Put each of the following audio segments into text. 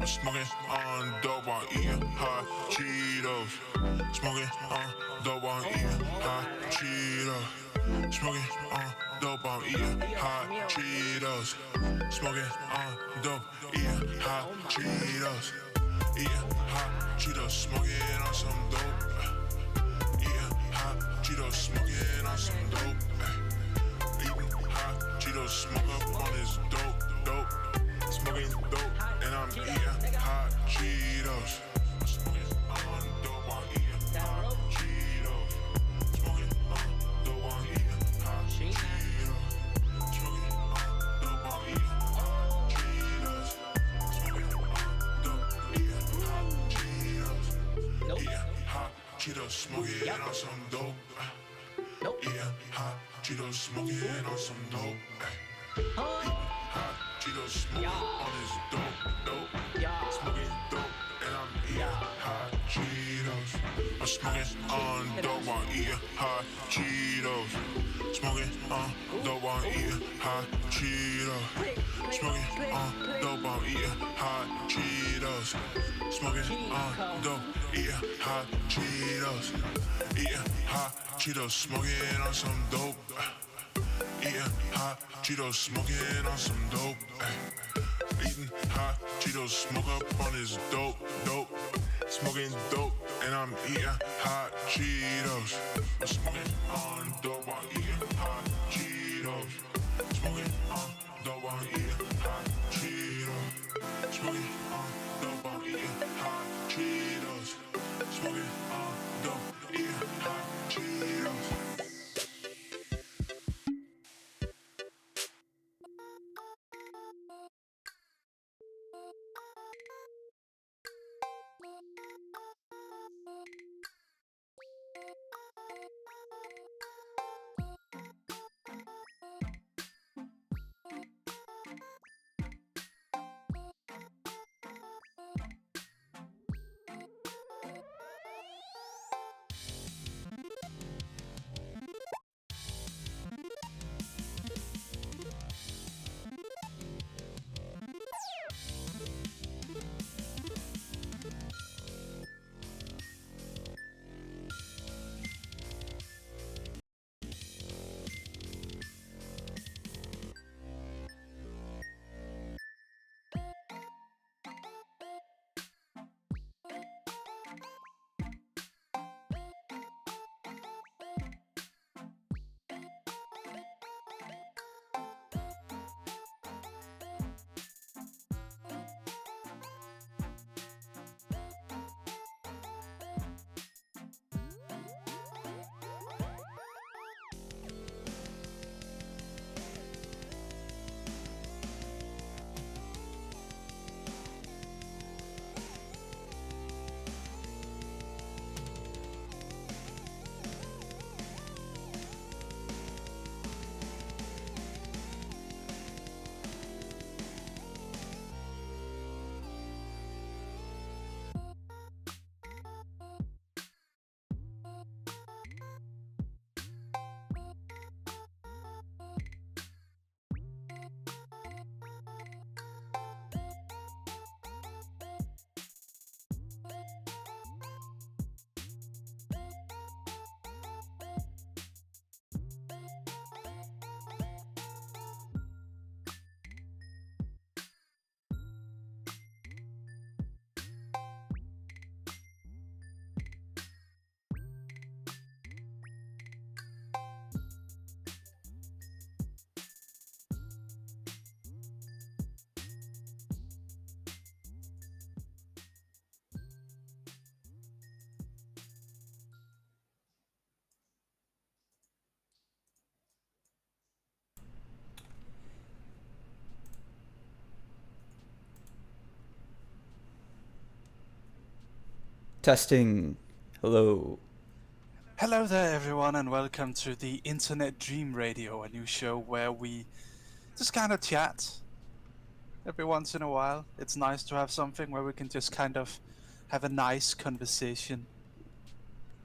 Smoking on dope while eating hot Cheetos. Smoking on dope while eating hot Cheetos. Smoking on dope while eating hot Cheetos. Smoking on dope, eating hot Cheetos. Eating hot Cheetos, smoking on some dope. Eating hot Cheetos, smoking on some dope. Eating hot Cheetos, smoke up on this dope. Smoking dope, and I'm eating hot Cheetos. Smoking on dope while eating hot Cheetos. Smoking on dope while eating hot Cheetos. Smoking on dope while eating hot Cheetos. Smoking on dope, eating hot Cheetos. Eating hot Cheetos, smoking on some dope. Eating hot Cheetos, smoking on some dope. Hot Cheetos, smoking on this dope. Smoking dope, and I'm eating hot Cheetos. I'm smoking on dope while eating hot Cheetos. Smoking on dope while eating hot Cheetos. Smoking on dope while eating hot Cheetos. Smoking on dope, eating hot Cheetos. Eating hot Cheetos, smoking on some dope. Eating hot Cheetos, smoking on some dope. Eating hot Cheetos, smoke up on this dope. Smoking dope, and I'm eating hot Cheetos. I'm smoking on dope while eating hot Cheetos. Smoking on dope while eating hot Cheetos. Smoking on dope while eating hot Cheetos. Smoking on dope, eating hot Cheetos. Testing. Hello. Hello there, everyone, and welcome to the Дрeaм Radio, a new show where we just kind of chat every once in a while. It's nice to have something where we can just kind of have a nice conversation.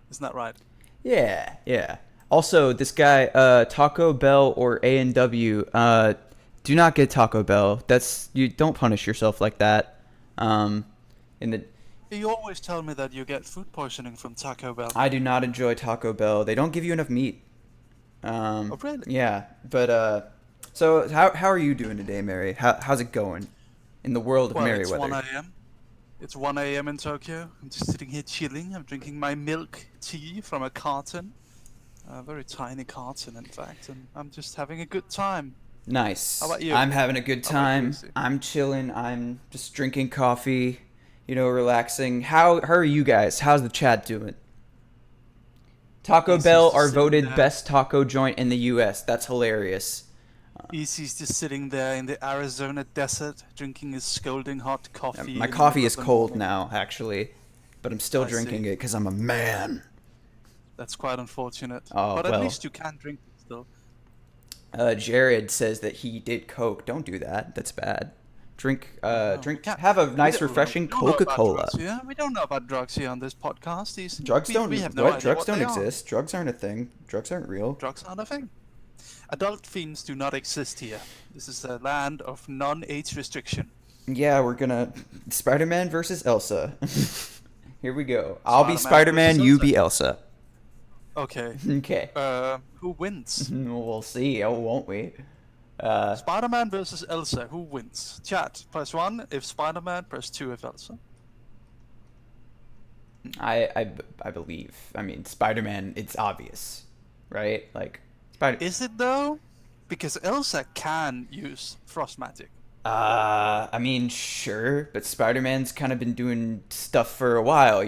Isn't that right? Yeah. Also, this guy, Taco Bell or A&W, do not get Taco Bell. You don't punish yourself like that. In the You always tell me that you get food poisoning from Taco Bell. I do not enjoy Taco Bell. They don't give you enough meat. Oh, really? Yeah, but so how are you doing today, Mary? How's it going in the world of Well, it's Merryweather? 1 a.m. It's 1 a.m. in Tokyo. I'm just sitting here chilling. I'm drinking my milk tea from a carton. A very tiny carton, in fact. And I'm just having a good time. Nice. How about you? I'm having a good How about you, time. Lucy? I'm chilling. I'm just drinking coffee, relaxing. How are you guys? How's the chat doing? Taco Easy's Bell just are sitting voted there. best taco joint in the US. That's hilarious. Easy's just sitting there in the Arizona desert, drinking his scalding hot coffee. My in the coffee middle is of the cold morning. now, actually, but I'm still I drinking see. it because I'm a man. That's quite unfortunate. Oh, But at well. least you can drink it still. Jared says that he did Coke. Don't do that. That's bad. Drink, No, we drink. can't- Have a we nice, don't- refreshing we don't know about Coca-Cola. drugs here. We don't know about drugs here on this podcast. Drugs don't. We have no What? idea Drugs what don't they are. exist. Drugs aren't a thing. Drugs aren't real. Drugs aren't a thing. Adult themes do not exist here. This is a land of non-age restriction. Yeah, we're gonna Spider-Man versus Elsa. Here we go. I'll be Spider-Man Spider-Man. versus You Elsa. be Elsa. Okay. Okay. Who wins? We'll see. Oh, won't we? Spider-Man versus Elsa. Who wins? Chat. Press 1 if Spider-Man. Press 2 if Elsa. I believe. I mean, Spider-Man. It's obvious, right? Like Spider. Is it though? Because Elsa can use frost magic. I mean, sure, but Spider-Man's kind of been doing stuff for a while,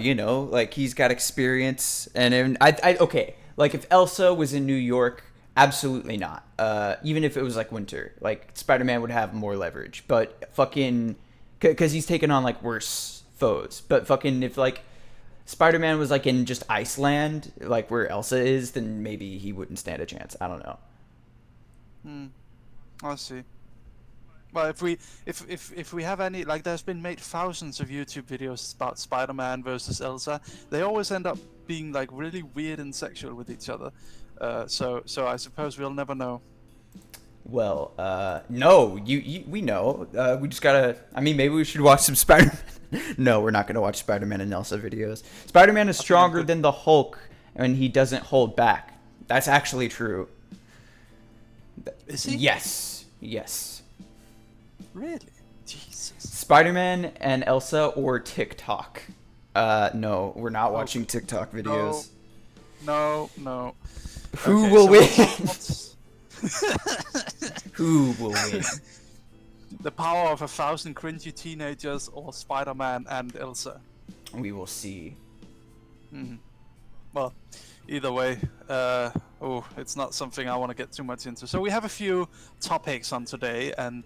like he's got experience, and okay, like if Elsa was in New York, absolutely not. Even if it was like winter, like Spider-Man would have more leverage, but fucking, because he's taken on like worse foes. But fucking, if like Spider-Man was like in just Iceland, like where Elsa is, then maybe he wouldn't stand a chance. I don't know. I see. Well, if we have any, like, there's been made thousands of YouTube videos about Spider-Man versus Elsa. They always end up being like really weird and sexual with each other. So I suppose we'll never know. Well, no, we know. We just gotta. I mean, maybe we should watch some Spider-Man. No, we're not gonna watch Spider-Man and Elsa videos. Spider-Man is stronger than the Hulk, and he doesn't hold back. That's actually true. Is he? Yes. Really? Jesus. Spider-Man and Elsa or TikTok. No, we're not watching TikTok videos. No. Who Okay, will so win? what's- Who will win? The power of 1,000 cringy teenagers or Spider-Man and Elsa? We will see. Well, either way, it's not something I want to get too much into. So we have a few topics on today, and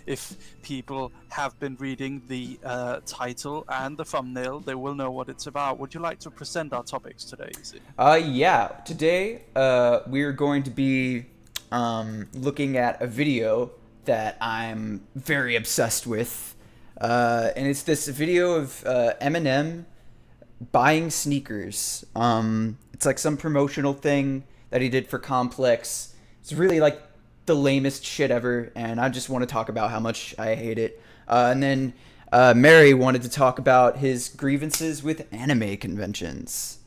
if people have been reading the title and the thumbnail, they will know what it's about. Would you like to present our topics today, Izzy? Yeah. Today, we're going to be looking at a video that I'm very obsessed with, and it's this video of Eminem buying sneakers. It's like some promotional thing that he did for Complex. It's really like the lamest shit ever, and I just want to talk about how much I hate it. And then Mary wanted to talk about his grievances with anime conventions.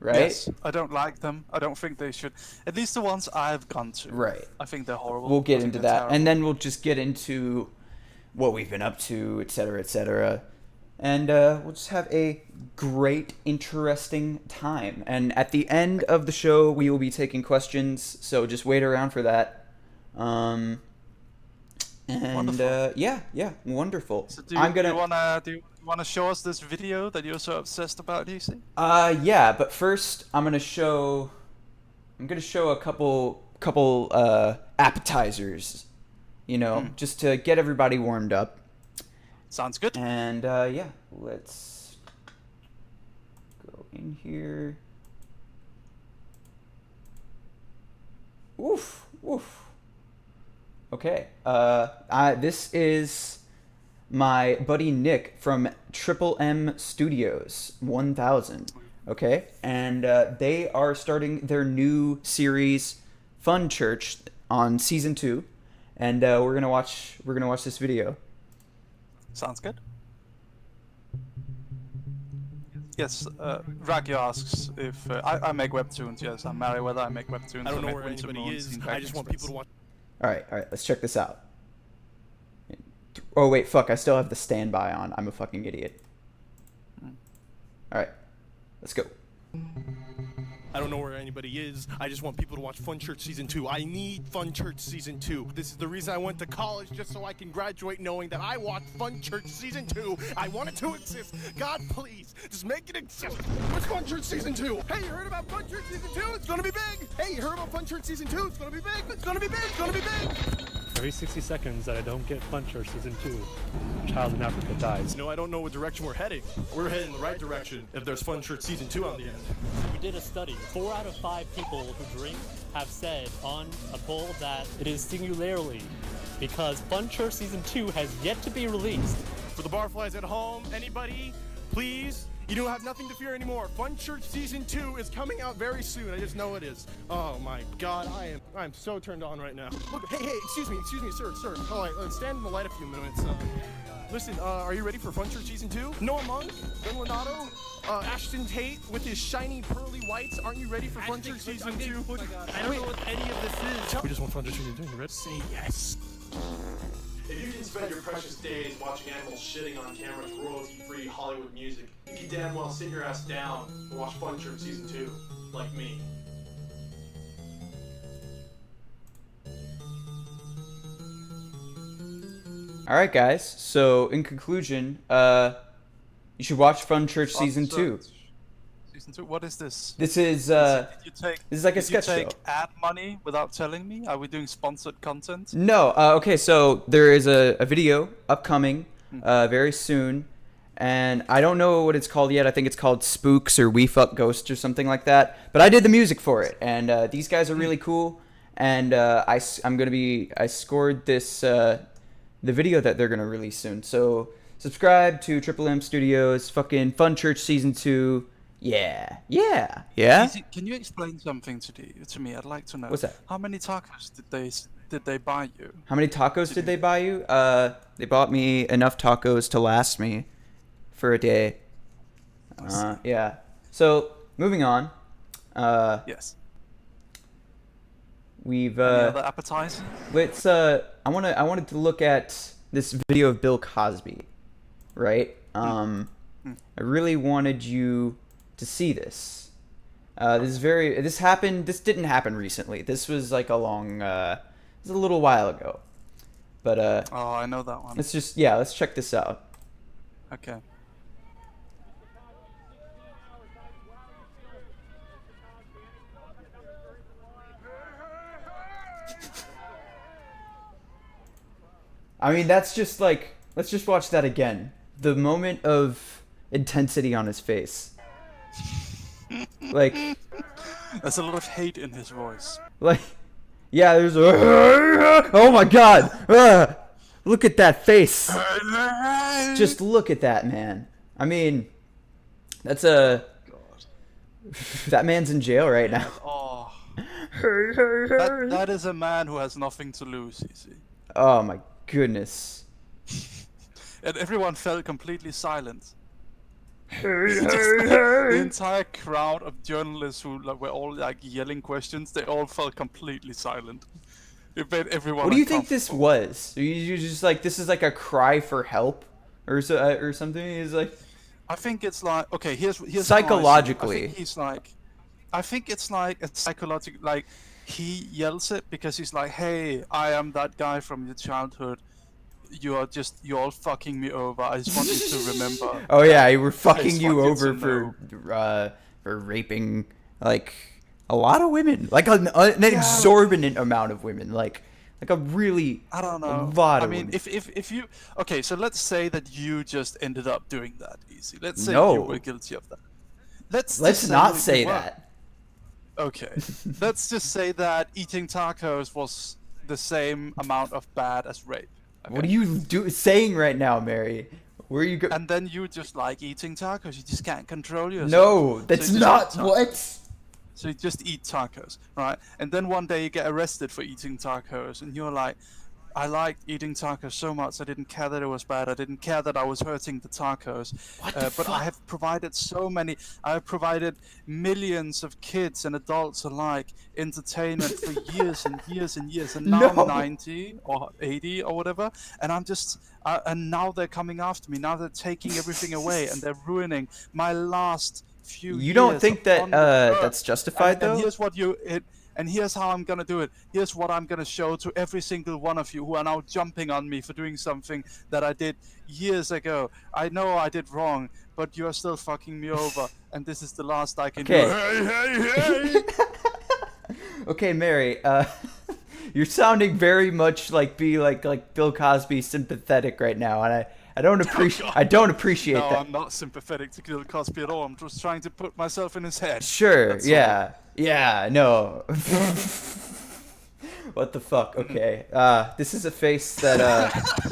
Right? Yes, I don't like them. I don't think they should. At least the ones I've gone to. Right. I think they're horrible. We'll get I think into they're that, terrible. and then we'll just get into what we've been up to, etc., etc. And we'll just have a great, interesting time. And at the end of the show, we will be taking questions, so just wait around for that. Wonderful. Yeah, wonderful. So I'm gonna. do you wanna show us this video that you're so obsessed about, Izzy? Yeah, but first I'm gonna show a couple appetizers, just to get everybody warmed up. Sounds good. And yeah, let's go in here. Oof. Okay. This is my buddy Nick from Triple M Studios 1000. Okay, and they are starting their new series, Fun Church, on season 2, and we're gonna watch this video. Sounds good. Yes, Ravio asks if I make webtoons. Yes, I'm Meriwether. I make webtoons. I don't know make where Winter anybody Moons, is. Teen I Dragon just want Express. people to watch. All right, let's check this out. Oh wait, fuck! I still have the standby on. I'm a fucking idiot. All right, let's go. I don't know where anybody is. I just want people to watch Fun Church Season 2. I need Fun Church Season 2. This is the reason I went to college, just so I can graduate knowing that I watched Fun Church Season 2. I want it to exist. God, please, just make it exist. Where's Fun Church Season 2? Hey, you heard about Fun Church Season 2? It's gonna be big. Hey, you heard about Fun Church Season 2? It's gonna be big. It's gonna be big. It's gonna be big. Every 60 seconds that I don't get Fun Church Season 2, a child in Africa dies. No, I don't know what direction we're heading. We're heading the right direction if there's Fun Church Season 2 on the end. We did a study. 4 out of 5 people who drink have said on a poll that it is singularly because Fun Church Season 2 has yet to be released. For the barflies at home, anybody, please, you don't have nothing to fear anymore. Fun Church Season 2 is coming out very soon. I just know it is. Oh my God, I am so turned on right now. Look, hey, excuse me, sir. All right, stand in the light a few minutes. Listen, are you ready for Fun Church Season 2? Noah Monk, Ben Lenato, Ashton Tate with his shiny pearly whites. Aren't you ready for Fun Church Season 2? I don't know what any of this is. We just want Fun Church Season 2. You ready? Say yes. If you can spend your precious days watching animals shitting on camera to royalty-free Hollywood music, you can damn well sit your ass down and watch Fun Church Season 2, like me. All right, guys. So in conclusion, you should watch Fun Church Season 2. Season 2. What is this? This is Did you take? this is like a Did you sketch take show. ad money without telling me? Are we doing sponsored content? No. Okay. So there is a video upcoming very soon, and I don't know what it's called yet. I think it's called Spooks or We Fuck Ghosts or something like that. But I did the music for it, and these guys are really cool. And I scored this the video that they're gonna release soon. So subscribe to Triple M Studios. Fucking Fun Church Season 2. Yeah. Can you explain something to me? I'd like to know. What's that? How many tacos did they buy you? How many tacos did they buy you? They bought me enough tacos to last me for a day. Yeah. So moving on. Yes. We've Any other appetizers? let's I wanted to look at this video of Bill Cosby, right? I really wanted you to see this. This didn't happen recently. This was like a little while ago. But Oh, I know that one. let's check this out. Okay. I mean, that's just like, let's just watch that again. The moment of intensity on his face. Like, There's a lot of hate in his voice. yeah, there's a, oh my God, look at that face. Just look at that, man. I mean, that man's in jail right now. Oh. That is a man who has nothing to lose, you see. Oh my goodness. And everyone fell completely silent. The entire crowd of journalists who were all yelling questions, they all fell completely silent. It made everyone What do you think this was? You just like, this is like a cry for help or something? Is like, I think it's like, okay, here's psychologically. I think it's like a psychological, like he yells it because he's like, hey, I am that guy from your childhood. You're all fucking me over. I just want you to remember. Oh yeah, you were fucking just you want you over to for raping like a lot of women, like an exorbitant amount of women, like a really I don't know. lot I of mean, women. if you okay, so let's say that you just ended up doing that, easy. Let's say No. you were guilty of that. Let's not you say were. that. Okay, let's just say that eating tacos was the same amount of bad as rape. Okay? What are you saying right now, Mary? Where are you go? And then you just like eating tacos. You just can't control yourself. No, So that's you just not eat tacos. what. So you just eat tacos, right? And then one day you get arrested for eating tacos, and you're like, I liked eating tacos so much. I didn't care that it was bad. I didn't care that I was hurting the tacos. But I have provided so many. I have provided millions of kids and adults alike entertainment for years and years and years. And now No. I'm 90 or 80 or whatever. And I'm just. And now they're coming after me. Now they're taking everything away and they're ruining my last few years. You don't think that on the earth. that's justified though? And here's what and here's how I'm gonna do it. Here's what I'm gonna show to every single one of you who are now jumping on me for doing something that I did years ago. I know I did wrong, but you are still fucking me over, and this is the last I can do. Hey! Okay, Mary. You're sounding very much like Bill Cosby sympathetic right now, and I don't appreciate No, that. I'm not sympathetic to Bill Cosby at all. I'm just trying to put myself in his head. Sure. That's Yeah. Yeah. No. What the fuck? Okay. This is a face that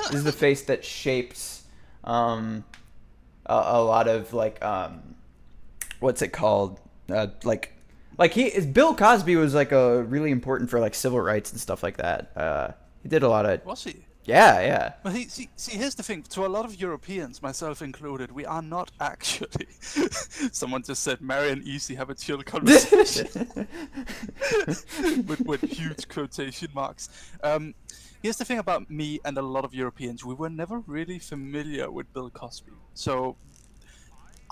this is the face that shapes a lot of like what's it called? Bill Cosby was like a really important for like civil rights and stuff like that. He did a lot of. Was he? Yeah. Well, see, here's the thing. To a lot of Europeans, myself included, we are not actually. Someone just said, "Mary and Easy have a chill conversation," with huge quotation marks. Here's the thing about me and a lot of Europeans: we were never really familiar with Bill Cosby. So,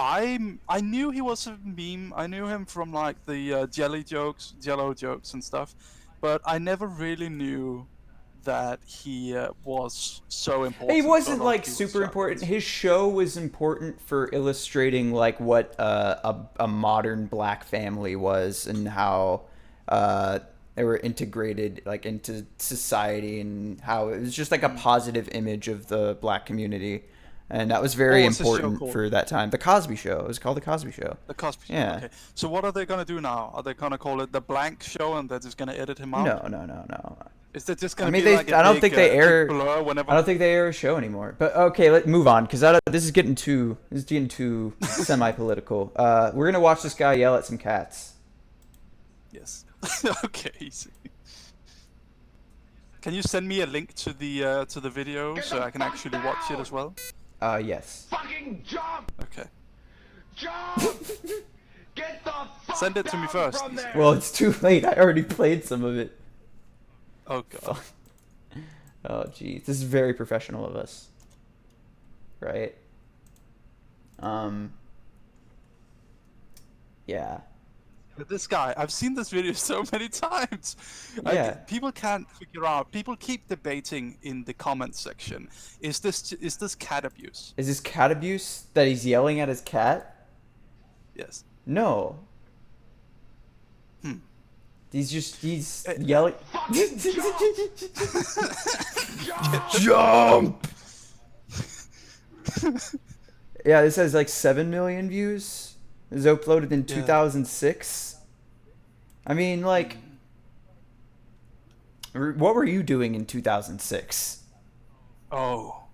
I knew he was a meme. I knew him from like the Jello jokes and stuff, but I never really knew that he was so important. He wasn't for a lot of like people's super important. childhoods. His show was important for illustrating like what a modern black family was and how they were integrated like into society and how it was just like a positive image of the black community. And that was very What was his show important called? for that time. The Cosby Show. It was called The Cosby Show. The Cosby Show. Yeah. Okay. So what are they gonna do now? Are they gonna call it the Blank Show and they're just gonna edit him out? No. Is that just I gonna mean, be like a I don't big, think they big air. blur whenever? I don't think they air a show anymore. But okay, let's move on because this is getting too semi-political. We're gonna watch this guy yell at some cats. Yes. Okay. Easy. Can you send me a link to the video so I can actually watch it as well? Yes. Fucking jump! Okay. Jump! Get the fuck Send it to me down first. from there! Well, it's too late. I already played some of it. Oh god. Oh, geez. This is very professional of us. Right? Yeah. But this guy, I've seen this video so many times. Yeah. People can't figure out. People keep debating in the comments section. Is this cat abuse? Is this cat abuse that he's yelling at his cat? Yes. No. He's yelling. Jump! Yeah, this has like 7 million views. It was uploaded in 2006. I mean, like, what were you doing in 2006? Oh,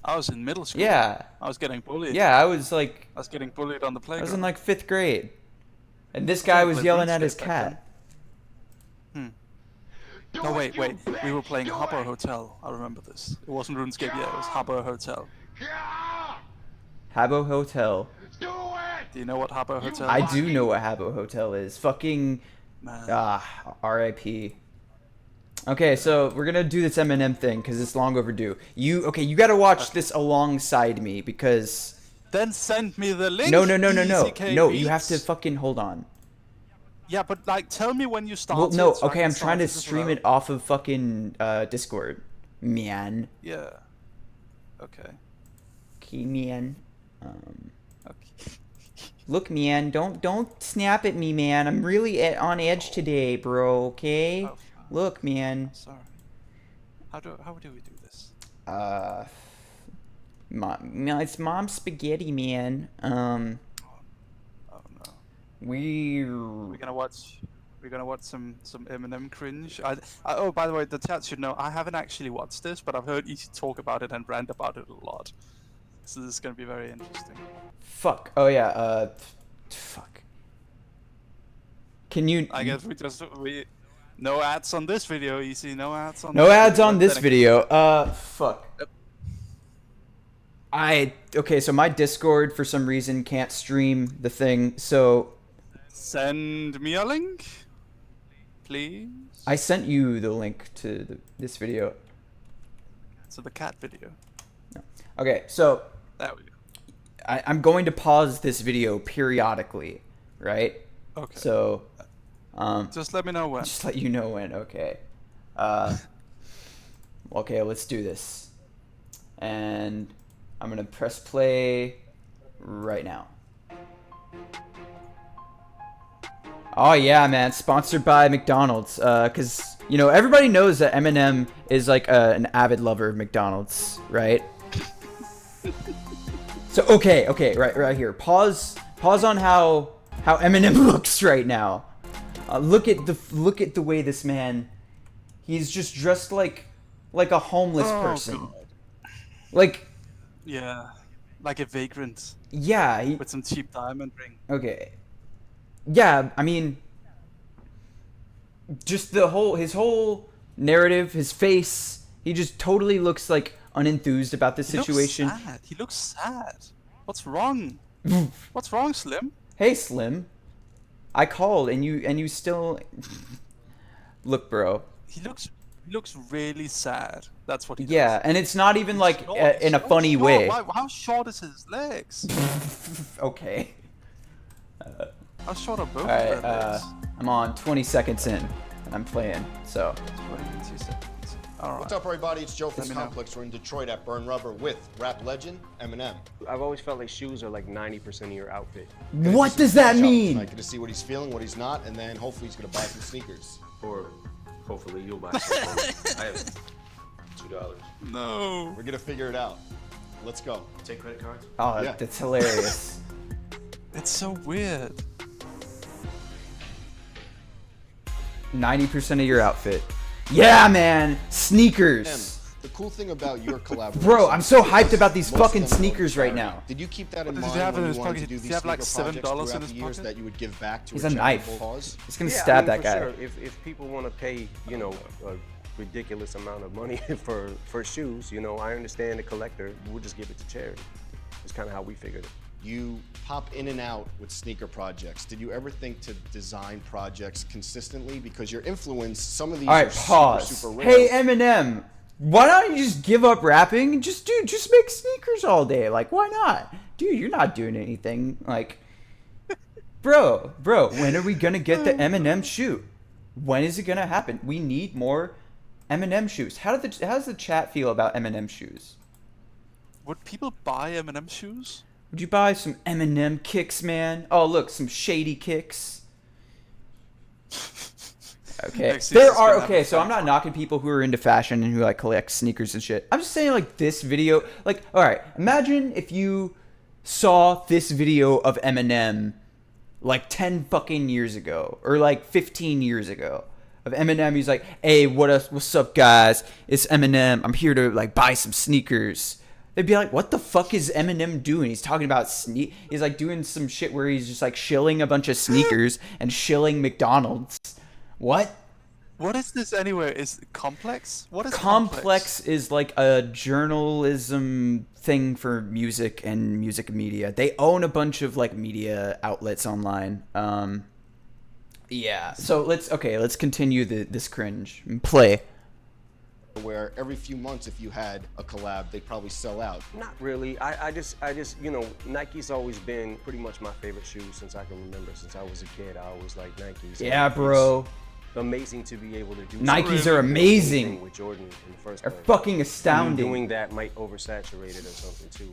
I was in middle school. Yeah. I was getting bullied. Yeah, I was getting bullied on the I playground. was in like 5th grade. And this guy was played yelling at RuneScape his back cat. No, wait. We were playing Habbo Hotel. I remember this. It wasn't RuneScape yet. It was Habbo Hotel. Habbo Hotel. Do it! Do you know what Habbo Hotel I is? do know what Habbo Hotel is. Fucking Man. R.I.P. Okay, so we're gonna do this Eminem thing because it's long overdue. You gotta watch this alongside me because Then send me the link. no. ECK No, you have to Beats. fucking hold on. Yeah, but like, tell me when you start. Well, no, so I okay, can I'm trying to start as stream well. it off of fucking Discord. Man. Yeah. Okay. Okay, man. Okay. Look, man, don't snap at me, man. I'm really on edge today, bro. Okay. Oh, Look, man. sorry. How do we do this? It's Mom Spaghetti, man. Oh no. We're We're gonna watch some Eminem cringe. Oh, by the way, the chat should know I haven't actually watched this, but I've heard Easy talk about it and rant about it a lot. So this is gonna be very interesting. fuck. Oh yeah. Fuck. Can you? I guess No ads on this video, Easy. No ads on. No this ads video, on but this then video. Fuck. Yep. Okay, so my Discord for some reason can't stream the thing, so Send me a link, please. I sent you the link to this video. To the cat video. Okay, so There we go. I'm going to pause this video periodically, right? Okay. So, Just let me know when. just let you know when. Okay. Okay, let's do this. And I'm gonna press play right now. Oh yeah, man! Sponsored by McDonald's. Cause you know everybody knows that Eminem is like an avid lover of McDonald's, right? So okay, right here. Pause on how Eminem looks right now. Look at the way this man. He's just dressed like a homeless person. God. Like, Yeah, like a vagrant yeah. with some cheap diamond ring. Okay. Yeah, I mean, just his whole narrative, his face. He just totally looks like unenthused about this situation. He looks sad. What's wrong? What's wrong, Slim? Hey, Slim. I called and you still. Look, bro. He looks really sad. That's what he Yeah, does. and it's not even like Short, in a so funny short. way. How short is his legs? Okay. How short are both All of right. their legs? I'm on 20 seconds in, and I'm playing. So. 22 seconds. All What's right. up, everybody? It's Joe from Let me know. Complex. We're in Detroit at Burn Rubber with rap legend Eminem. I've always felt like shoes are like 90% of your outfit. What does that mean? Tonight, gonna see what he's feeling, what he's not, and then hopefully he's gonna buy some sneakers. Or hopefully you'll buy something. I have $2. No. We're gonna figure it out. Let's go. Take credit cards? Oh, Yeah. that's hilarious. It's so weird. 90% of your outfit. Yeah, man. Em, Sneakers. the cool thing about your collaboration. Bro, I'm so hyped about these most of fucking them are sneakers right charity. now. Did you keep that in What does mind he have in when his you wanted pocket? to do Does he these have, like, sneaker $7 projects in throughout his the years pocket? that you would give back to He's a a knife. charitable cause? He's gonna Yeah, stab I mean, that for guy. Sure. If people want to pay, you know, a ridiculous amount of money for shoes, you know, I understand the collector. We'll just give it to charity. It's kind of how we figured it. You pop in and out with sneaker projects. Did you ever think to design projects consistently? Because your influence, some of these All right, are pause. super rare. Hey, Eminem. Why don't you just give up rapping and just make sneakers all day? Like, why not? Dude, you're not doing anything. Like, bro, when are we gonna get the Eminem shoe? When is it gonna happen? We need more Eminem shoes. How does the chat feel about Eminem shoes? Would people buy Eminem shoes? Would you buy some Eminem kicks, man? Oh, look, some shady kicks. Okay. Next season's gonna have a So I'm not knocking people who are into fashion and who like collect sneakers and shit. I'm just saying like this video, like, all right, imagine if you saw this video of Eminem like 10 fucking years ago or like 15 years ago of Eminem. He's like, "Hey, what's up, guys? It's Eminem. I'm here to like buy some sneakers." They'd be like, "What the fuck is Eminem doing? He's talking about He's like doing some shit where he's just like shilling a bunch of sneakers and shilling McDonald's." What? What is this anyway? Is Complex? What is Complex is like a journalism thing for music and music media. They own a bunch of like media outlets online. Yeah. So let's continue this cringe. Play. Where every few months, if you had a collab, they'd probably sell out. Not really. I just, you know, Nike's always been pretty much my favorite shoe since I can remember. Since I was a kid, I always liked Nikes. Yeah, bro. It's amazing to be able to do. Nikes something are amazing. with Jordan in the first They're place. fucking astounding. Doing that might oversaturate it or something too.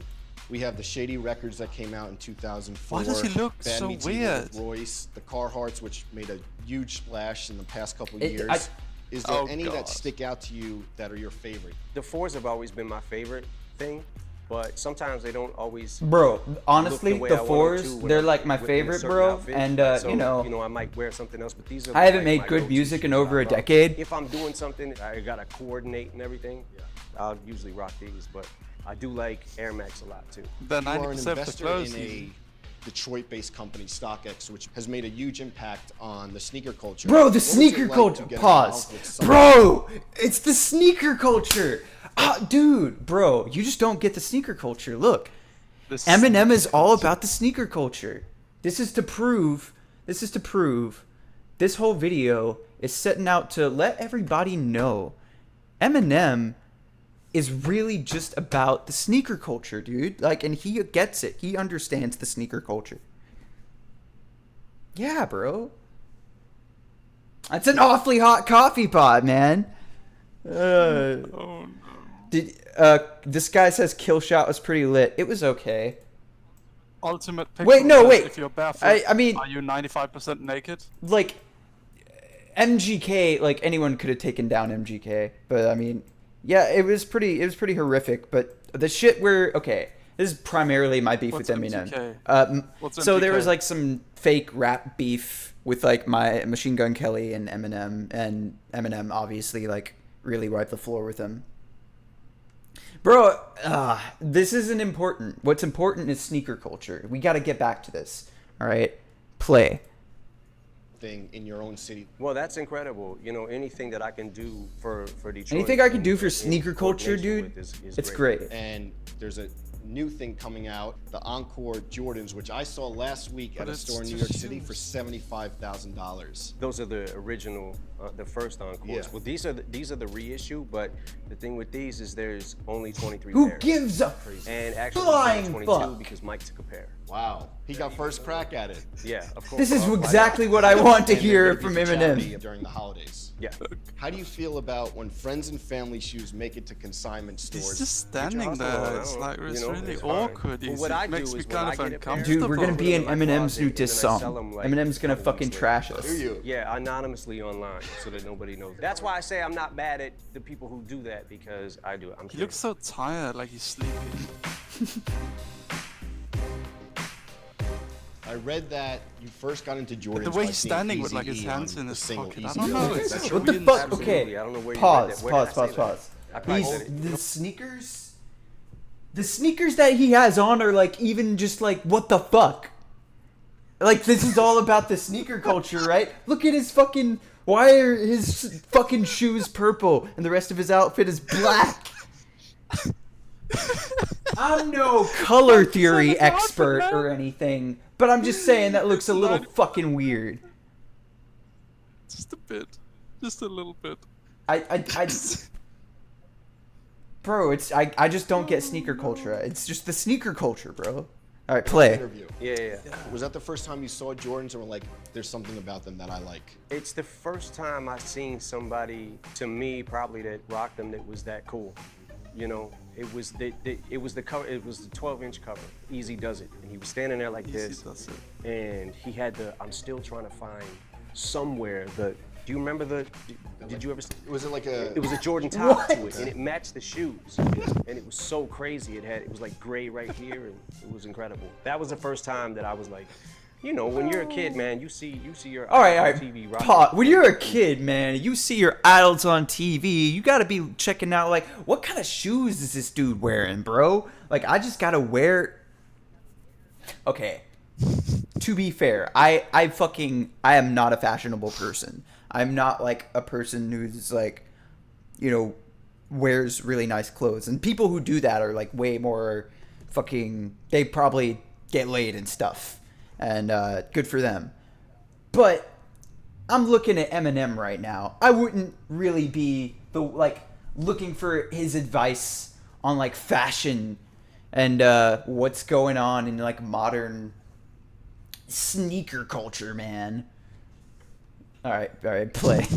We have the Shady Records that came out in 2004. Why does he look Bad so Meets Evil weird? with Royce, the Carhartts, which made a huge splash in the past couple It- years. I- Is there Oh, any God. that stick out to you that are your favorite? The fours have always been my favorite thing, but sometimes they don't always. Bro, honestly, look the way the I want fours, them to when they're I'm like my within a favorite, certain bro. outfit. And So, you know, I might wear something else, but these are. I haven't like made my good go-to music in shoes over I a rock. decade. If I'm doing something, I gotta coordinate and everything. I'll usually rock these, but I do like Air Max a lot too. The You are an 90% of the investor clothes. in a Detroit-based company, StockX, which has made a huge impact on the sneaker culture. Bro, the What was it sneaker like culture. to get Pause. involved with something- Bro, it's the sneaker culture. Dude, bro, you just don't get the sneaker culture. Look, Eminem is all about the sneaker culture. This is to prove this whole video is setting out to let everybody know Eminem is really just about the sneaker culture, dude. Like, and he gets it. He understands the sneaker culture. Yeah, bro. That's an awfully hot coffee pod, man. This guy says Kill Shot was pretty lit. It was okay. Ultimate Pixel Wait, no, says, wait. if you're barefoot, I mean, are you 95% naked? like, MGK, like, anyone could have taken down MGK, but I mean, yeah, it was pretty horrific. But the shit where, okay, this is primarily my beef What's with Eminem. MGK? What's So there was MGK? like some fake rap beef with like my Machine Gun Kelly and Eminem obviously like really wiped the floor with him. Bro, this isn't important. What's important is sneaker culture. We got to get back to this. All right, play. Thing in your own city. Well, that's incredible. You know, anything that I can do for Detroit. Anything I can do for sneaker culture, dude, is it's great. And there's a new thing coming out, the Encore Jordans, which I saw last week at a store in New York City for $75,000. Those are the original, the first Encores. Yeah. Well, these are the reissue, but the thing with these is there's only 23 Who pairs. gives a And actually, flying 22 fuck? because Mike took a pair. Wow, he got first crack at it. Yeah, of course. This is Well, exactly what I want to And they're hear gonna from be for charity Eminem. during the holidays. Yeah. How do you feel about when friends and family shoes make it to consignment stores? He's just standing hustle on, there. I It's don't- like, it's you know, really it's fine. awkward. Well, He's- what I it do makes me is when kind I of get a pair- uncomfortable. Dude, we're gonna be in Put them in my Eminem's closet, new and diss then I song. sell 'em, like, Eminem's gonna a couple fucking weeks trash later. us. Do you? Yeah, anonymously online, so that nobody knows. That's why I say I'm not mad at the people who do that, because I do it. I'm He looks so tired, like he's sleepy. I read that you first got into Jordans. The way by he's seeing standing with like his Eazy-E hands on in the his single pocket. I Easy don't know. Go. It's That's just What the really fuck? insane. Okay, I don't know where you read pause, that. Where did I pause, say pause, that? pause. I probably said it. The sneakers that he has on are like even just like what the fuck? Like this is all about the sneaker culture, right? Look at his fucking. Why are his fucking shoes purple and the rest of his outfit is black? I'm no color theory expert or anything, but I'm just saying that looks a little fucking weird. Just a bit. Just a little bit. Bro, I just don't get sneaker culture. It's just the sneaker culture, bro. All right, play. Interview. Yeah. Was that the first time you saw Jordans, or were like, there's something about them that I like? It's the first time I've seen somebody, to me, probably that rocked them that was that cool. You know, it was the cover. It was the 12-inch cover. Easy Does It, and he was standing there like Easy this, Does It. and he had the. I'm still trying to find somewhere the. Do you remember the? Did you ever? Was it like a? It was a Jordan top to it, and it matched the shoes, and it was so crazy. It was like gray right here, and it was incredible. That was the first time that I was like, you know, when you're a kid, man, you see your All right. TV rocking. Pause. When you're a kid, man, you see your idols on TV. You gotta be checking out like, what kind of shoes is this dude wearing, bro? Like, I just gotta wear. Okay. To be fair, I am not a fashionable person. I'm not like a person who's like, you know, wears really nice clothes. And people who do that are like way more fucking, they probably get laid and stuff. And good for them. But I'm looking at Eminem right now. I wouldn't really be looking for his advice on like fashion and what's going on in like modern sneaker culture, man. All right, play.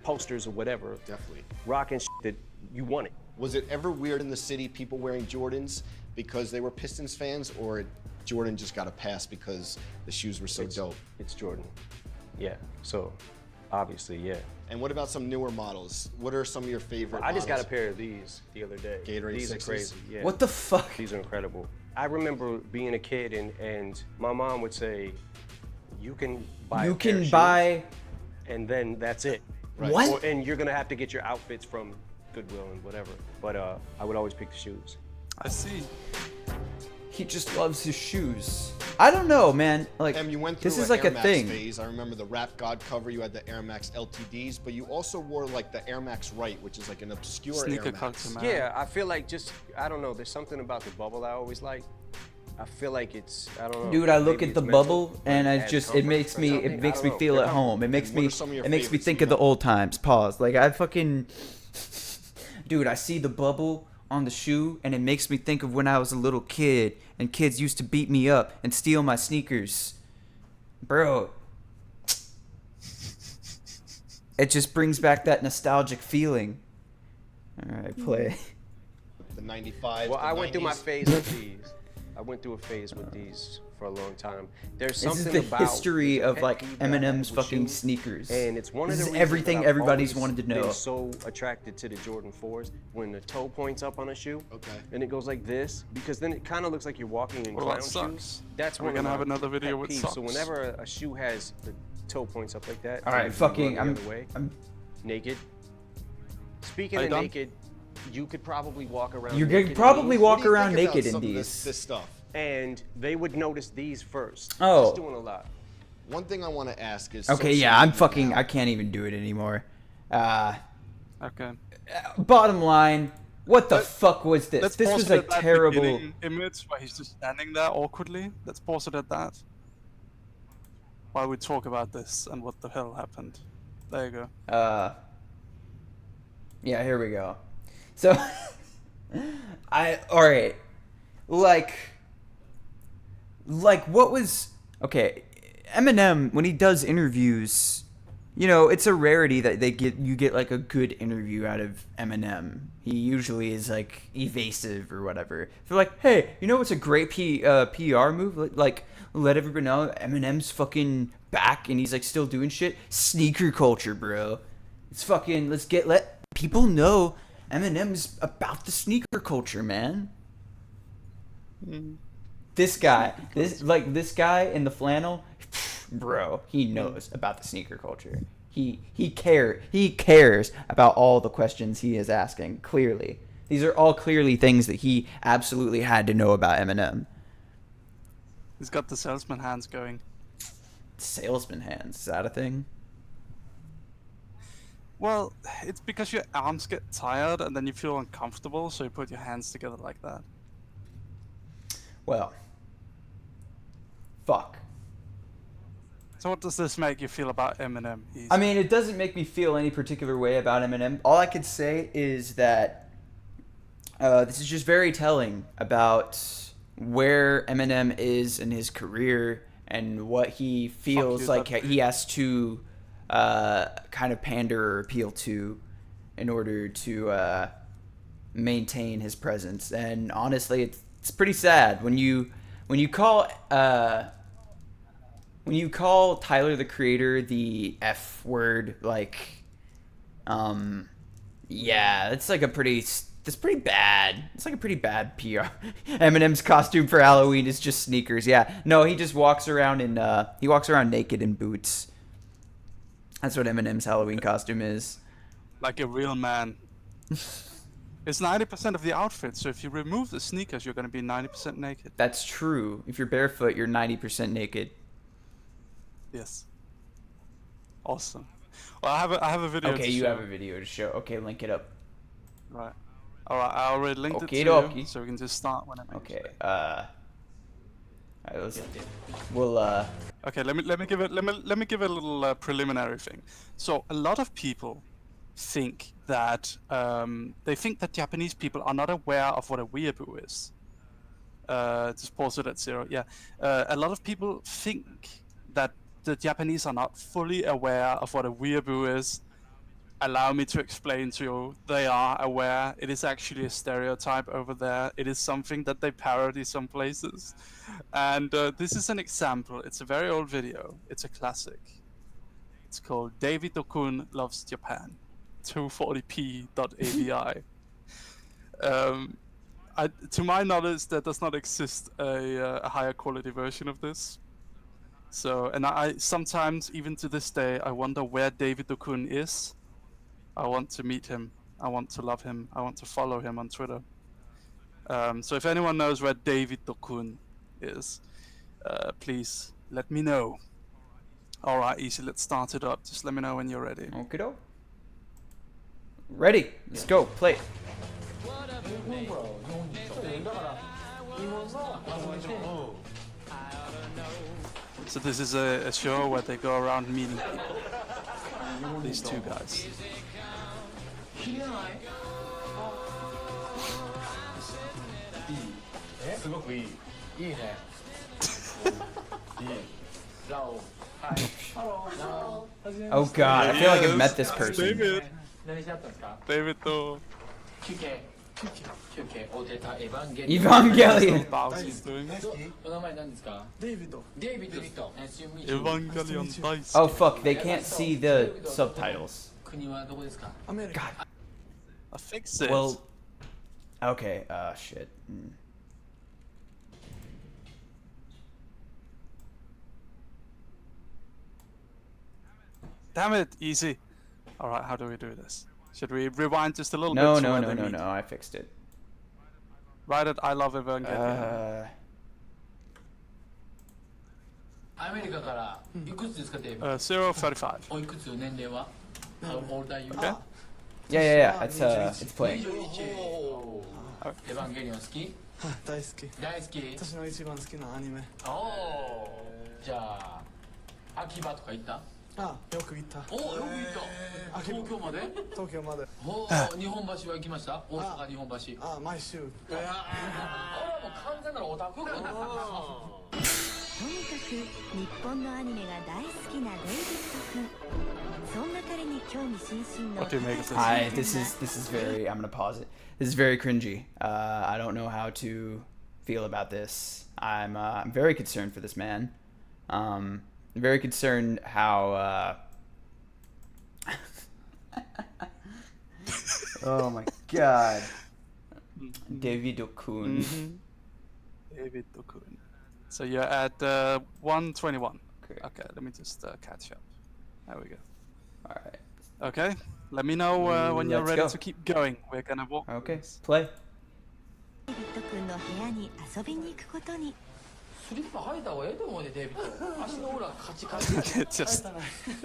Posters or whatever, Definitely. rocking shit that you wanted. Was it ever weird in the city, people wearing Jordans because they were Pistons fans, or Jordan just got a pass because the shoes were so dope? It's Jordan. Yeah. So, obviously, yeah. And what about some newer models? What are some of your favorite I just got a models? pair of these the other day. Gatorade These Sixes? are crazy. Yeah. What the fuck? These are incredible. I remember being a kid and my mom would say, "You can buy. You a pair of can shoes, buy. and then that's it. Right. What? And you're gonna have to get your outfits from Goodwill and whatever. But I would always pick the shoes. I see. he just loves his shoes. I don't know, man. Like, You went through this is an like Air a Max thing. phase. I remember the Rap God cover. You had the Air Max LTDs, but you also wore like the Air Max Right, which is like an obscure Sneaker Air Max. culture, man. Yeah, I feel like I don't know, there's something about the bubble I always like. I feel like it's, I don't know. Dude, I look maybe at the it's mental, bubble but and it I adds just it comfort makes or me something. it I makes don't me know. feel They're at home. It makes What me are some of your it makes me favorites, think of the Emo? old times. Pause. Like I fucking dude, I see the bubble on the shoe and it makes me think of when I was a little kid and kids used to beat me up and steal my sneakers. Bro, it just brings back that nostalgic feeling. All right, play. The 95. Well, the I went through my 90s. phase with these. I went through a phase with these for a long time. There's This something is the about history there's a of pet like peeve that I have Eminem's with fucking shoes, sneakers. and it's one of This the is reasons everything that I've everybody's always wanted to know. been so attracted to the Jordan 4s when the toe points up on a shoe, and it goes like this, because then it kind of looks like you're walking in What clown about shoes. socks? That's Are we one of gonna my have another video pet with peeves. socks? So whenever a shoe has the toe points up like that, All right, and you fucking, run the other way, I'm naked. Speaking Are you of done? naked, you could probably walk around. You naked could in probably these. walk What do you around think about naked in some of these. this stuff? And they would notice these first. Oh. Just doing a lot. One thing I want to ask is. Okay, social yeah, I'm media fucking. now. I can't even do it anymore. Okay. Bottom line, what the Let- fuck was this? Let's This pause was it a at that terrible. beginning image where he's just standing there awkwardly. Let's pause it at that. While we talk about this and what the hell happened. There you go. Yeah, here we go. So, all right, like, what was okay? Eminem, when he does interviews, you know, it's a rarity that you get like a good interview out of Eminem. He usually is like evasive or whatever. They're like, hey, you know what's a great PR move? Like, let everybody know Eminem's fucking back and he's like still doing shit. Sneaker culture, bro. It's fucking, let people know Eminem's about the sneaker culture, man. This guy in the flannel, bro, he knows about the sneaker culture. He cares about all the questions he is asking. Clearly, these are all clearly things that he absolutely had to know about Eminem. He's got the salesman hands going. Salesman hands, is that a thing? Well, it's because your arms get tired and then you feel uncomfortable, so you put your hands together like that. Well, fuck. So what does this make you feel about Eminem? I mean, it doesn't make me feel any particular way about Eminem. All I could say is that this is just very telling about where Eminem is in his career and what he feels like he has to kind of pander or appeal to in order to maintain his presence. And honestly, it's pretty sad when you call Tyler the Creator the F word, like, yeah, it's like that's pretty bad. It's like a pretty bad PR. Eminem's costume for Halloween is just sneakers. Yeah, no, he just walks around naked in boots. That's what Eminem's Halloween costume is. Like a real man. It's 90% of the outfit, so if you remove the sneakers, you're going to be 90% naked. That's true. If you're barefoot, you're 90% naked. Yes. Awesome. Well, I have a video Okay, to you show. have a video to show. Okay, link it up. Right. Alright, I already linked it to Okie you, dokie. so we can just start when it makes Okay, alright, we'll Okay, let me give it a little preliminary thing. So a lot of people think that Japanese people are not aware of what a weeaboo is. Just pause it at 0. Yeah, a lot of people think that the Japanese are not fully aware of what a weeaboo is. Allow me to explain to you. They are aware. It is actually a stereotype over there. It is something that they parody some places. And this is an example. It's a very old video. It's a classic. It's called David Okun Loves Japan. 240p.avi. To my knowledge, there does not exist a higher quality version of this. So, and I sometimes, even to this day, I wonder where David Okun is. I want to meet him. I want to love him. I want to follow him on Twitter. So if anyone knows where David Dokun is, please let me know. Alright, easy, let's start it up. Just let me know when you're ready. Okido. Ready. Let's go. Play. So this is a show where they go around meeting people. These two guys. すごくいい。いいね。いい。ラオ。はい。ハロー。ラオ。 Oh god, I feel like I've met this person. David. 何しあったんですか？ David と休憩。休憩。お出たエヴァンゲ Evangelion. Bowser's doing. お名前何ですか？デイビッド。デイビッド。Evangelion dice. Oh fuck, they can't see the subtitles. 国はどこですか？ God. I fixed it. Well, okay, shit. Damn it, easy. Alright, how do we do this? Should we rewind just a little No, bit? no, no, no, no, I fixed it. Right at I love Evangelion. アメリカからいくつですか、デイビッド？ 035. おいくつ年齢は？ How old are you? Okay. Yeah, it's playing. エヴァンゲリオン好き？大好き。大好き？私の一番好きなアニメ。おお。じゃあ秋葉とか行った？あ、よく行った。おお、よく行った。東京まで？東京まで。おお、日本橋は行きました？大阪日本橋。あ、毎週。いやあ、もう完全なるオタクかな。とにかく日本のアニメが大好きなデイビッド君。そんな彼に興味津々の。Hi, this is very. I'm gonna pause it. This is very cringy. I don't know how to feel about this. I'm very concerned for this man. I'm very concerned how. Oh my god. David Okun. David Dokun. So you're at 121. Okay, let me just catch up. There we go. Alright. Okay, let me know when you're Let's ready go. to keep going. We're gonna walk. Okay, play. デイビッド君の部屋に遊びに行くことに。スリッパ履いた方がええと思うで、デイビッド。足の裏カチカチ。Just.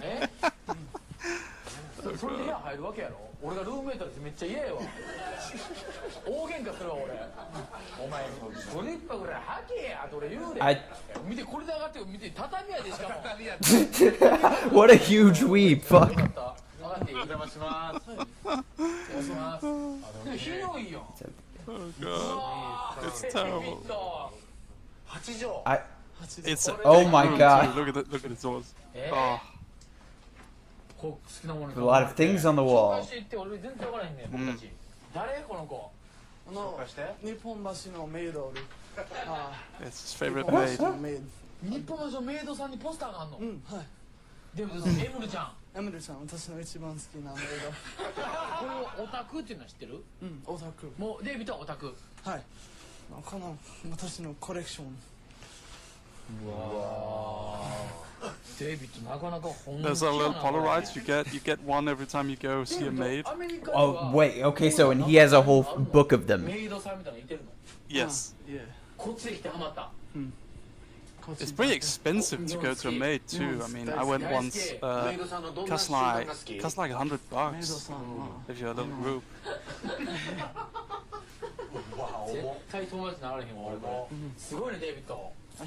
え？それで部屋入るわけやろ？俺がルームメイトですめっちゃ嫌やわ。大喧嘩するわ俺。お前スリッパぐらい履けやと俺言うで。見てこれで上がって見て畳やでしかも。What a huge weep. Fuck. 上がっていい？お邪魔します。お邪魔します。広いよ。Oh god, it's terrible. It's Oh my god. Look at the doors. Oh. A lot of things on the wall. 誰この子？日本橋のメイドおる。あ、 It's his favorite 日本 maid. 橋のメイド。日本橋のメイドさんにポスターがあんの？うん、はい。でもエムルちゃん。エムルちゃん、私の一番好きなメイド。これオタクっていうのは知ってる？うん、オタク。もうデイビッドはオタク。はい。この私のコレクション。デイビッドなかなか本物。 There's a little Polaroids. You get one every time you go see a maid. Oh wait, okay, so and he has a whole book of them. メイドさんみたいなのいてるの？ Yes. Yeah. こっちで来てハマった。 It's pretty expensive to go to a maid too. I mean, I went once. Cost like $100 if you're a little group. 絶対友達になられへんわ俺も。すごいねデイビッド。あ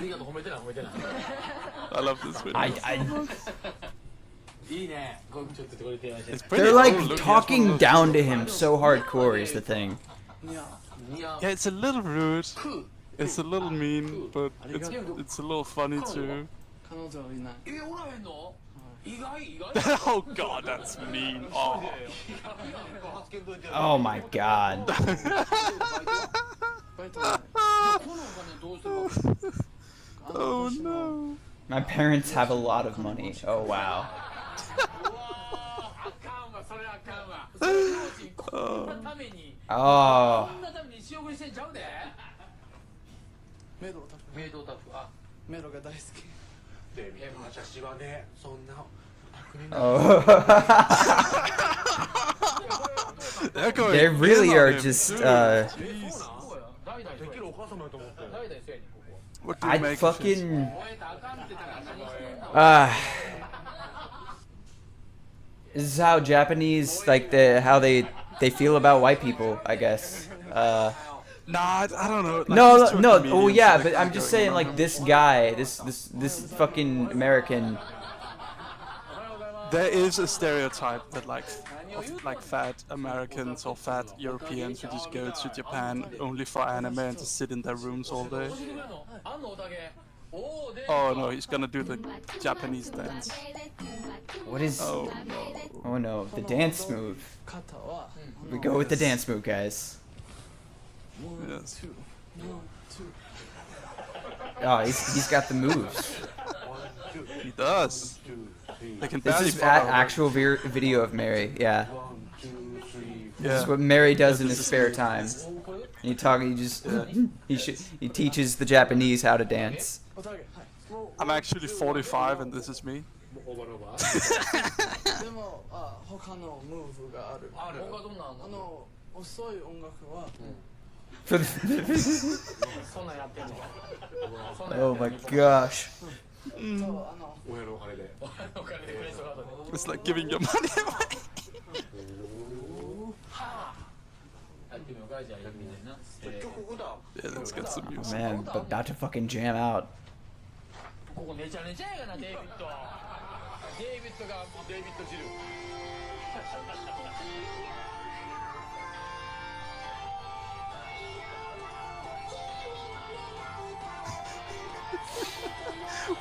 りがとう褒めてない褒めてない。 I love this video.いいね。ちょっとこれ提案して。 It's pretty They're like cool. Look, talking down to him so hardcore is the thing. Yeah, it's a little rude. It's a little mean, but it's a little funny too. 彼女はいない。おらへんの？意外意外。 Oh god, that's mean. Oh. Oh my god. Oh no. My parents have a lot of money. Oh wow. Oh. メイドオタク。メイドオタク。あ、メイドが大好き。私はね、そんな Oh. They really are just. I'd fucking. This is how Japanese how they feel about white people, I guess. Nah, I don't know. Like, No. Oh yeah, but I'm just saying, like, this guy, this fucking American. There is a stereotype that like fat Americans or fat Europeans who just go to Japan only for anime and just sit in their rooms all day. Oh no, he's gonna do the Japanese dance. What is? Oh no! Oh no, the dance move. We go with the dance move, guys. Yes. Oh, he's got the moves. He does. They can This is actual video of Mary. Yeah. This is what Mary does in his spare time. He teaches the Japanese how to dance. I'm actually 45 and this is me. Oh my gosh. It's like giving your money away. Yeah, let's get some music. Man, but about to fucking jam out.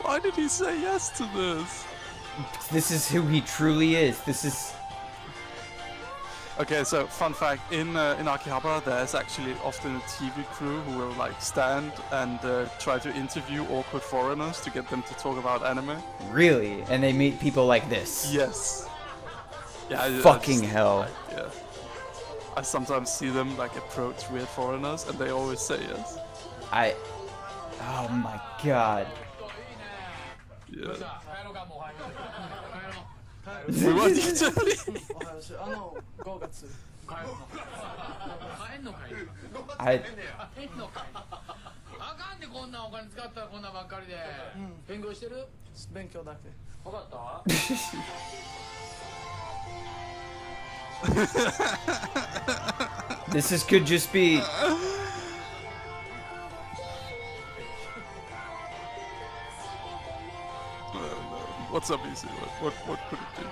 Why did he say yes to this? This is who he truly is. This is. Okay, so fun fact, in Akihabara there's actually often a TV crew who will like stand and try to interview awkward foreigners to get them to talk about anime. Really? And they meet people like this? Yes. Yeah. Fucking hell. Yeah. I sometimes see them like approach weird foreigners and they always say yes. Oh my god. Yeah. We want you to leave. Could just be. What's up, Easy? What could it be?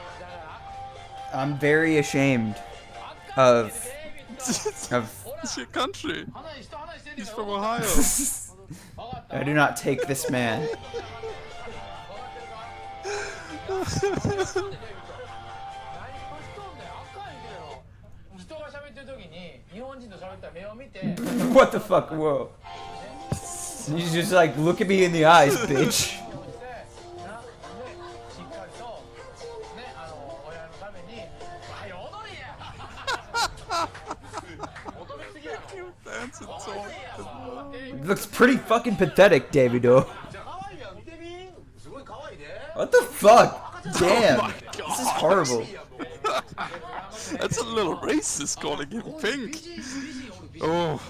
I'm very ashamed of It's your country. He's from Ohio. I do not take this man. What the fuck? Whoa. You just like look at me in the eyes, bitch. It looks pretty fucking pathetic, Davido. What the fuck? Damn. Oh this is horrible. That's a little racist calling him pink. Oh.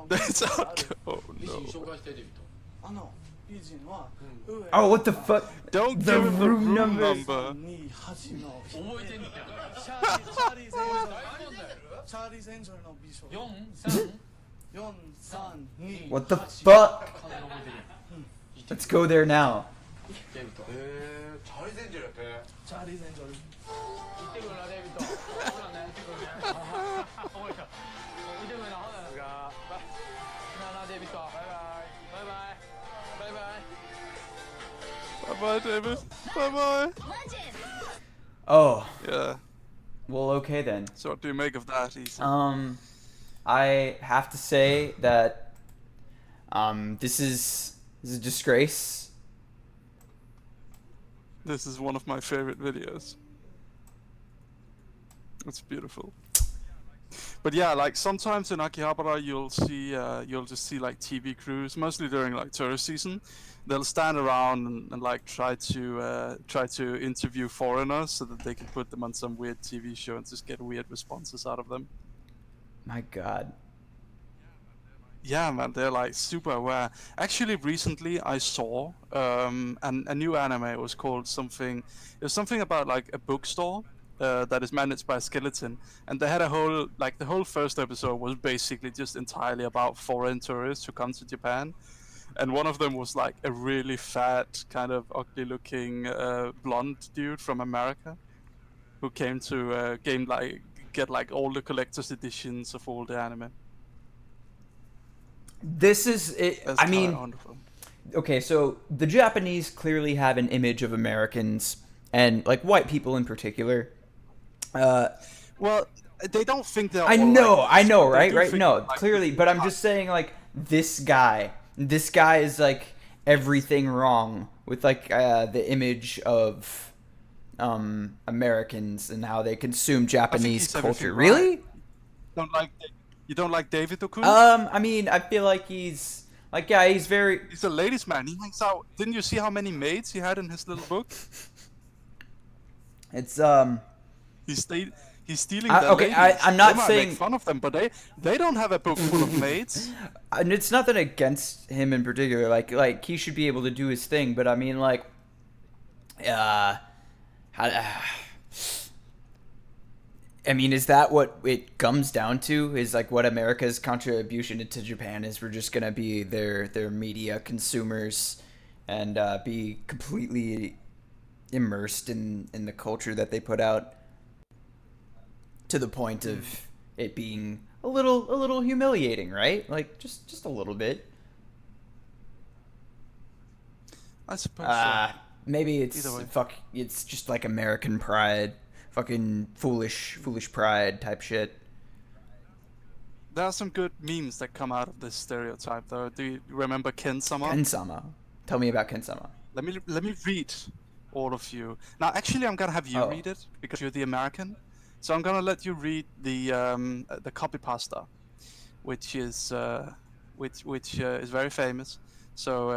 That's out. Oh no. Oh, what the fuck? Don't the give him the room number. What the fuck? Let's go there now. Bye-bye, David. Bye-bye. Oh. Yeah. Well, okay then. So what do you make of that, Ethan? I have to say that this is a disgrace. This is one of my favorite videos. It's beautiful. But yeah, like sometimes in Akihabara you'll just see like TV crews, mostly during like tourist season. They'll stand around and like try to interview foreigners so that they can put them on some weird TV show and just get weird responses out of them. My God. Yeah, man, they're like super aware. Actually, recently I saw a new anime. It was called something. It was something about like a bookstore that is managed by a skeleton, and they had the whole first episode was basically just entirely about foreign tourists who come to Japan, and one of them was like a really fat, kind of ugly-looking blonde dude from America, who came to get like all the collector's editions of all the anime. This is it. That's I mean, wonderful. Okay, so the Japanese clearly have an image of Americans and like white people in particular. Well, they don't think they're. I know, right? Right? No, clearly, but I'm just saying, like, this guy is like everything wrong with like the image of Americans and how they consume Japanese culture. Really? You don't like David Okun? I mean, I feel like he's like, yeah, he's a ladies' man. He hangs out. Didn't you see how many maids he had in his little book? It's He's stealing their okay, ladies. I'm not they might saying make fun of them, but they don't have a book full of maids. And it's nothing against him in particular. Like he should be able to do his thing, but I mean, like, I mean, is that what it comes down to? Is like what America's contribution to Japan is? We're just gonna be their media consumers and be completely immersed in the culture that they put out, to the point of it being a little humiliating, right? Like just a little bit. I suppose so. Maybe it's it's just like American pride. Fucking foolish pride type shit. There are some good memes that come out of this stereotype, though. Do you remember Ken-sama? Ken-sama. Tell me about Ken-sama. Let me read all of you. Now, actually, I'm gonna have you read it because you're the American. So I'm gonna let you read the copypasta, which is very famous. So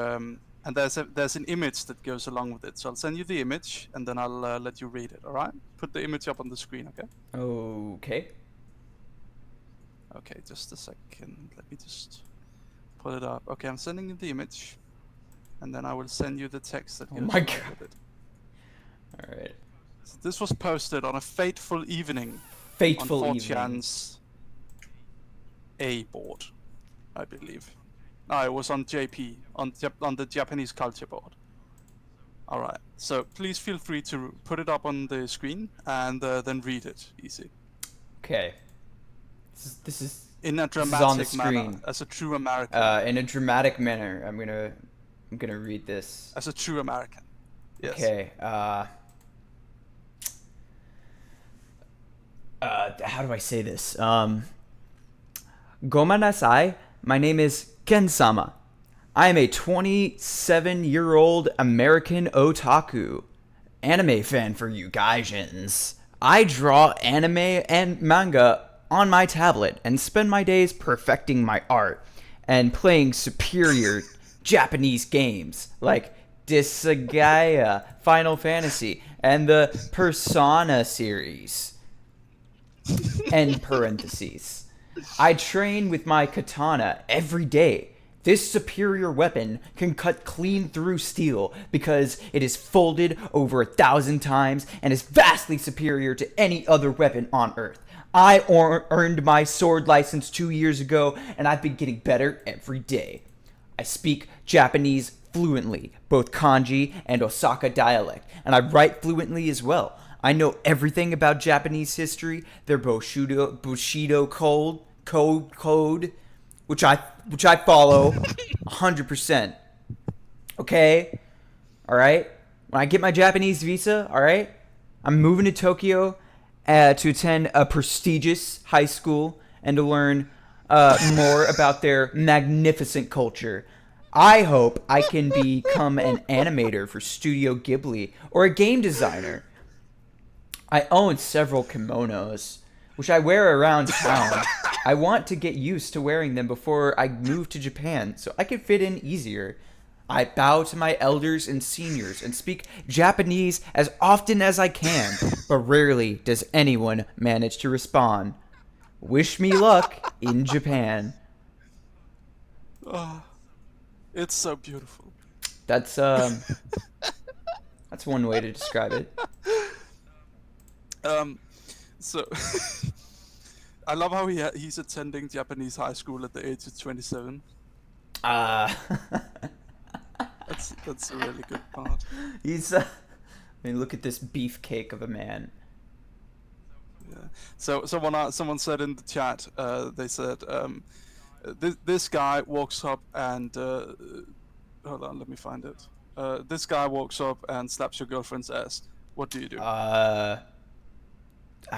and there's an image that goes along with it. So I'll send you the image, and then I'll let you read it. All right? Put the image up on the screen, okay? Okay. Okay, just a second. Let me just pull it up. Okay, I'm sending you the image, and then I will send you the text that goes along with it. All right. So this was posted on a fateful evening. Fateful on evening. 4chan's A board, I believe. No, it was on JP, on the Japanese culture board. Alright, so please feel free to put it up on the screen and then read it. Easy. Okay. This is in a dramatic on the manner, screen. as a true American. In a dramatic manner, I'm gonna read this. As a true American. Yes. Okay. How do I say this? Gomenasai. My name is Ken-sama. I am a 27-year-old American otaku. Anime fan for you gaijins. I draw anime and manga on my tablet and spend my days perfecting my art and playing superior Japanese games like Disgaea, Final Fantasy, and the Persona series. End parentheses. I train with my katana every day. This superior weapon can cut clean through steel because it is folded over 1,000 times and is vastly superior to any other weapon on Earth. I earned my sword license 2 years ago, and I've been getting better every day. I speak Japanese fluently, both kanji and Osaka dialect, and I write fluently as well. I know everything about Japanese history, their Bushido code, which I follow 100%. Okay? Alright? When I get my Japanese visa, alright? I'm moving to Tokyo to attend a prestigious high school and to learn more about their magnificent culture. I hope I can become an animator for Studio Ghibli or a game designer. I own several kimonos, which I wear around town. I want to get used to wearing them before I move to Japan so I can fit in easier. I bow to my elders and seniors and speak Japanese as often as I can, but rarely does anyone manage to respond. Wish me luck in Japan. Oh, it's so beautiful. That's one way to describe it. So I love how he's attending Japanese high school at the age of 27. That's a really good part. He's look at this beefcake of a man. Yeah. So someone said in the chat, they said, this guy walks up and hold on, let me find it. This guy walks up and slaps your girlfriend's ass. What do you do? I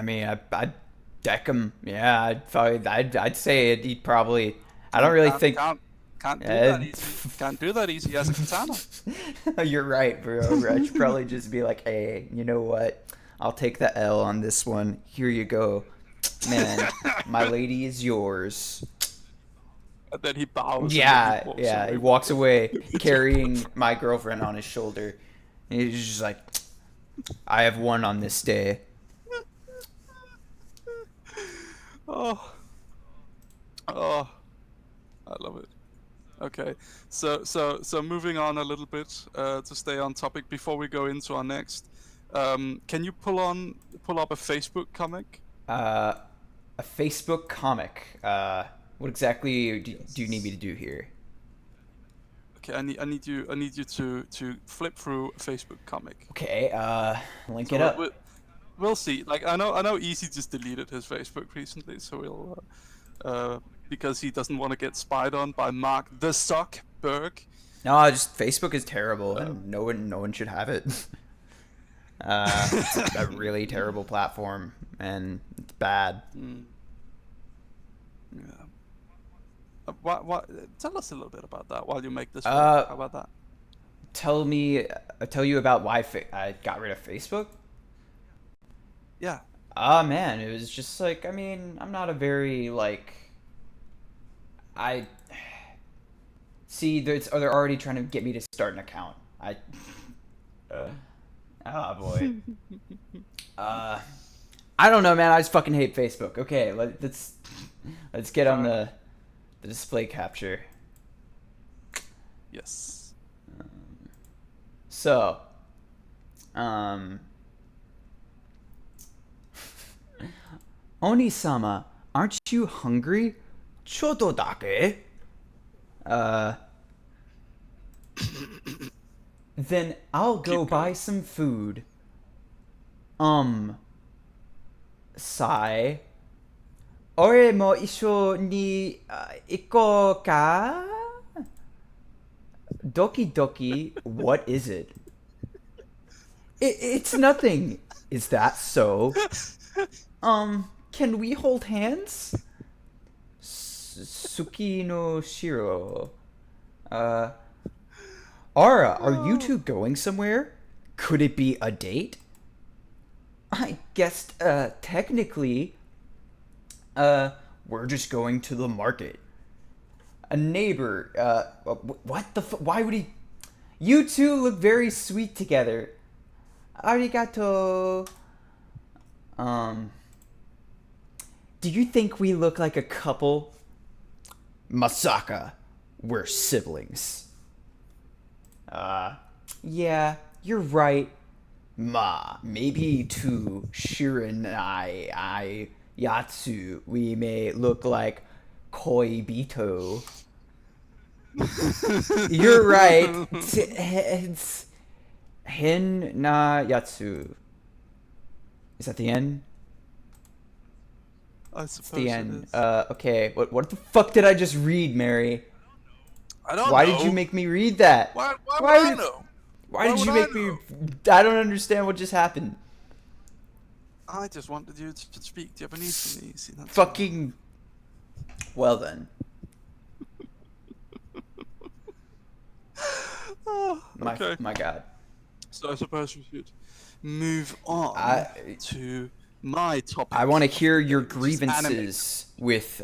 mean, I'd deck him. Yeah, I'd say it. He'd probably. I don't really think. Can't do that easy. Can't do that easy as a katana. You're right, bro. I should probably just be like, hey, you know what? I'll take the L on this one. Here you go, man. My lady is yours. And then he bows. Yeah. He walks away carrying my girlfriend on his shoulder. And he's just like, I have won on this day. Oh, I love it. Okay, so moving on a little bit to stay on topic before we go into our next. Can you pull up a Facebook comic? A Facebook comic. What exactly do you need me to do here? Okay, I need you to flip through a Facebook comic. Okay, link it up. We'll see. Like I know Easy just deleted his Facebook recently, so we'll because he doesn't want to get spied on by Mark the Zuckerberg. No, just Facebook is terrible, and no one should have it. It's a really terrible platform, and it's bad. Yeah. What? Tell us a little bit about that while you make this. How about that? Tell you about why I got rid of Facebook. Yeah. Man, it was just like, I mean, I'm not a very they're already trying to get me to start an account. Boy. I don't know, man. I just fucking hate Facebook. Okay, let's get on the display capture. Yes. So, Oni-sama, aren't you hungry? Choto dake? Then I'll go buy some food. Sigh. Ore mo isho ni iko ka? Doki doki, what is it? It's nothing. Is that so? Can we hold hands? Suki no Shiro. Ara, are you two going somewhere? Could it be a date? I guess, technically, we're just going to the market. A neighbor, what the why would he? You two look very sweet together. Arigato. Do you think we look like a couple? Masaka, we're siblings. Yeah, you're right. Maybe to Shiranai Yatsu, we may look like Koibito. You're right. It's Hen na Yatsu. Is that the end? I suppose it's the end. It is. Okay. What the fuck did I just read, Mary? I don't know. Why did you make me read that? Why would I know? Why did you make me? I don't understand what just happened. I just wanted you to speak Japanese to me. See, that's fucking. Well then. Okay. My God. So I suppose we should move on to my topic. I want to hear your which is anime. grievances with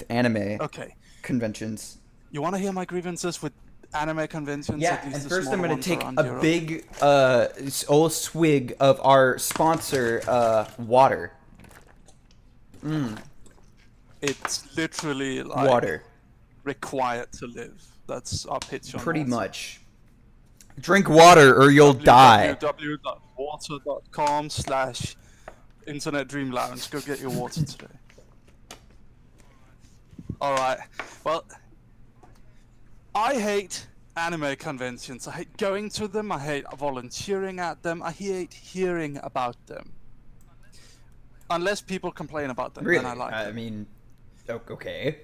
anime Okay. conventions. You want to hear my grievances with anime conventions? Yeah, at least and the first I'm smaller gonna ones take around a Europe? big old swig of our sponsor water. It's literally like Water. required to live. That's our pitch on Pretty water. much. Drink water or you'll die. www.water.com/Internet Dream Lounge. Go get your water today. Alright. Well, I hate anime conventions. I hate going to them. I hate volunteering at them. I hate hearing about them. Unless people complain about them, Really? then I like them. I mean, okay.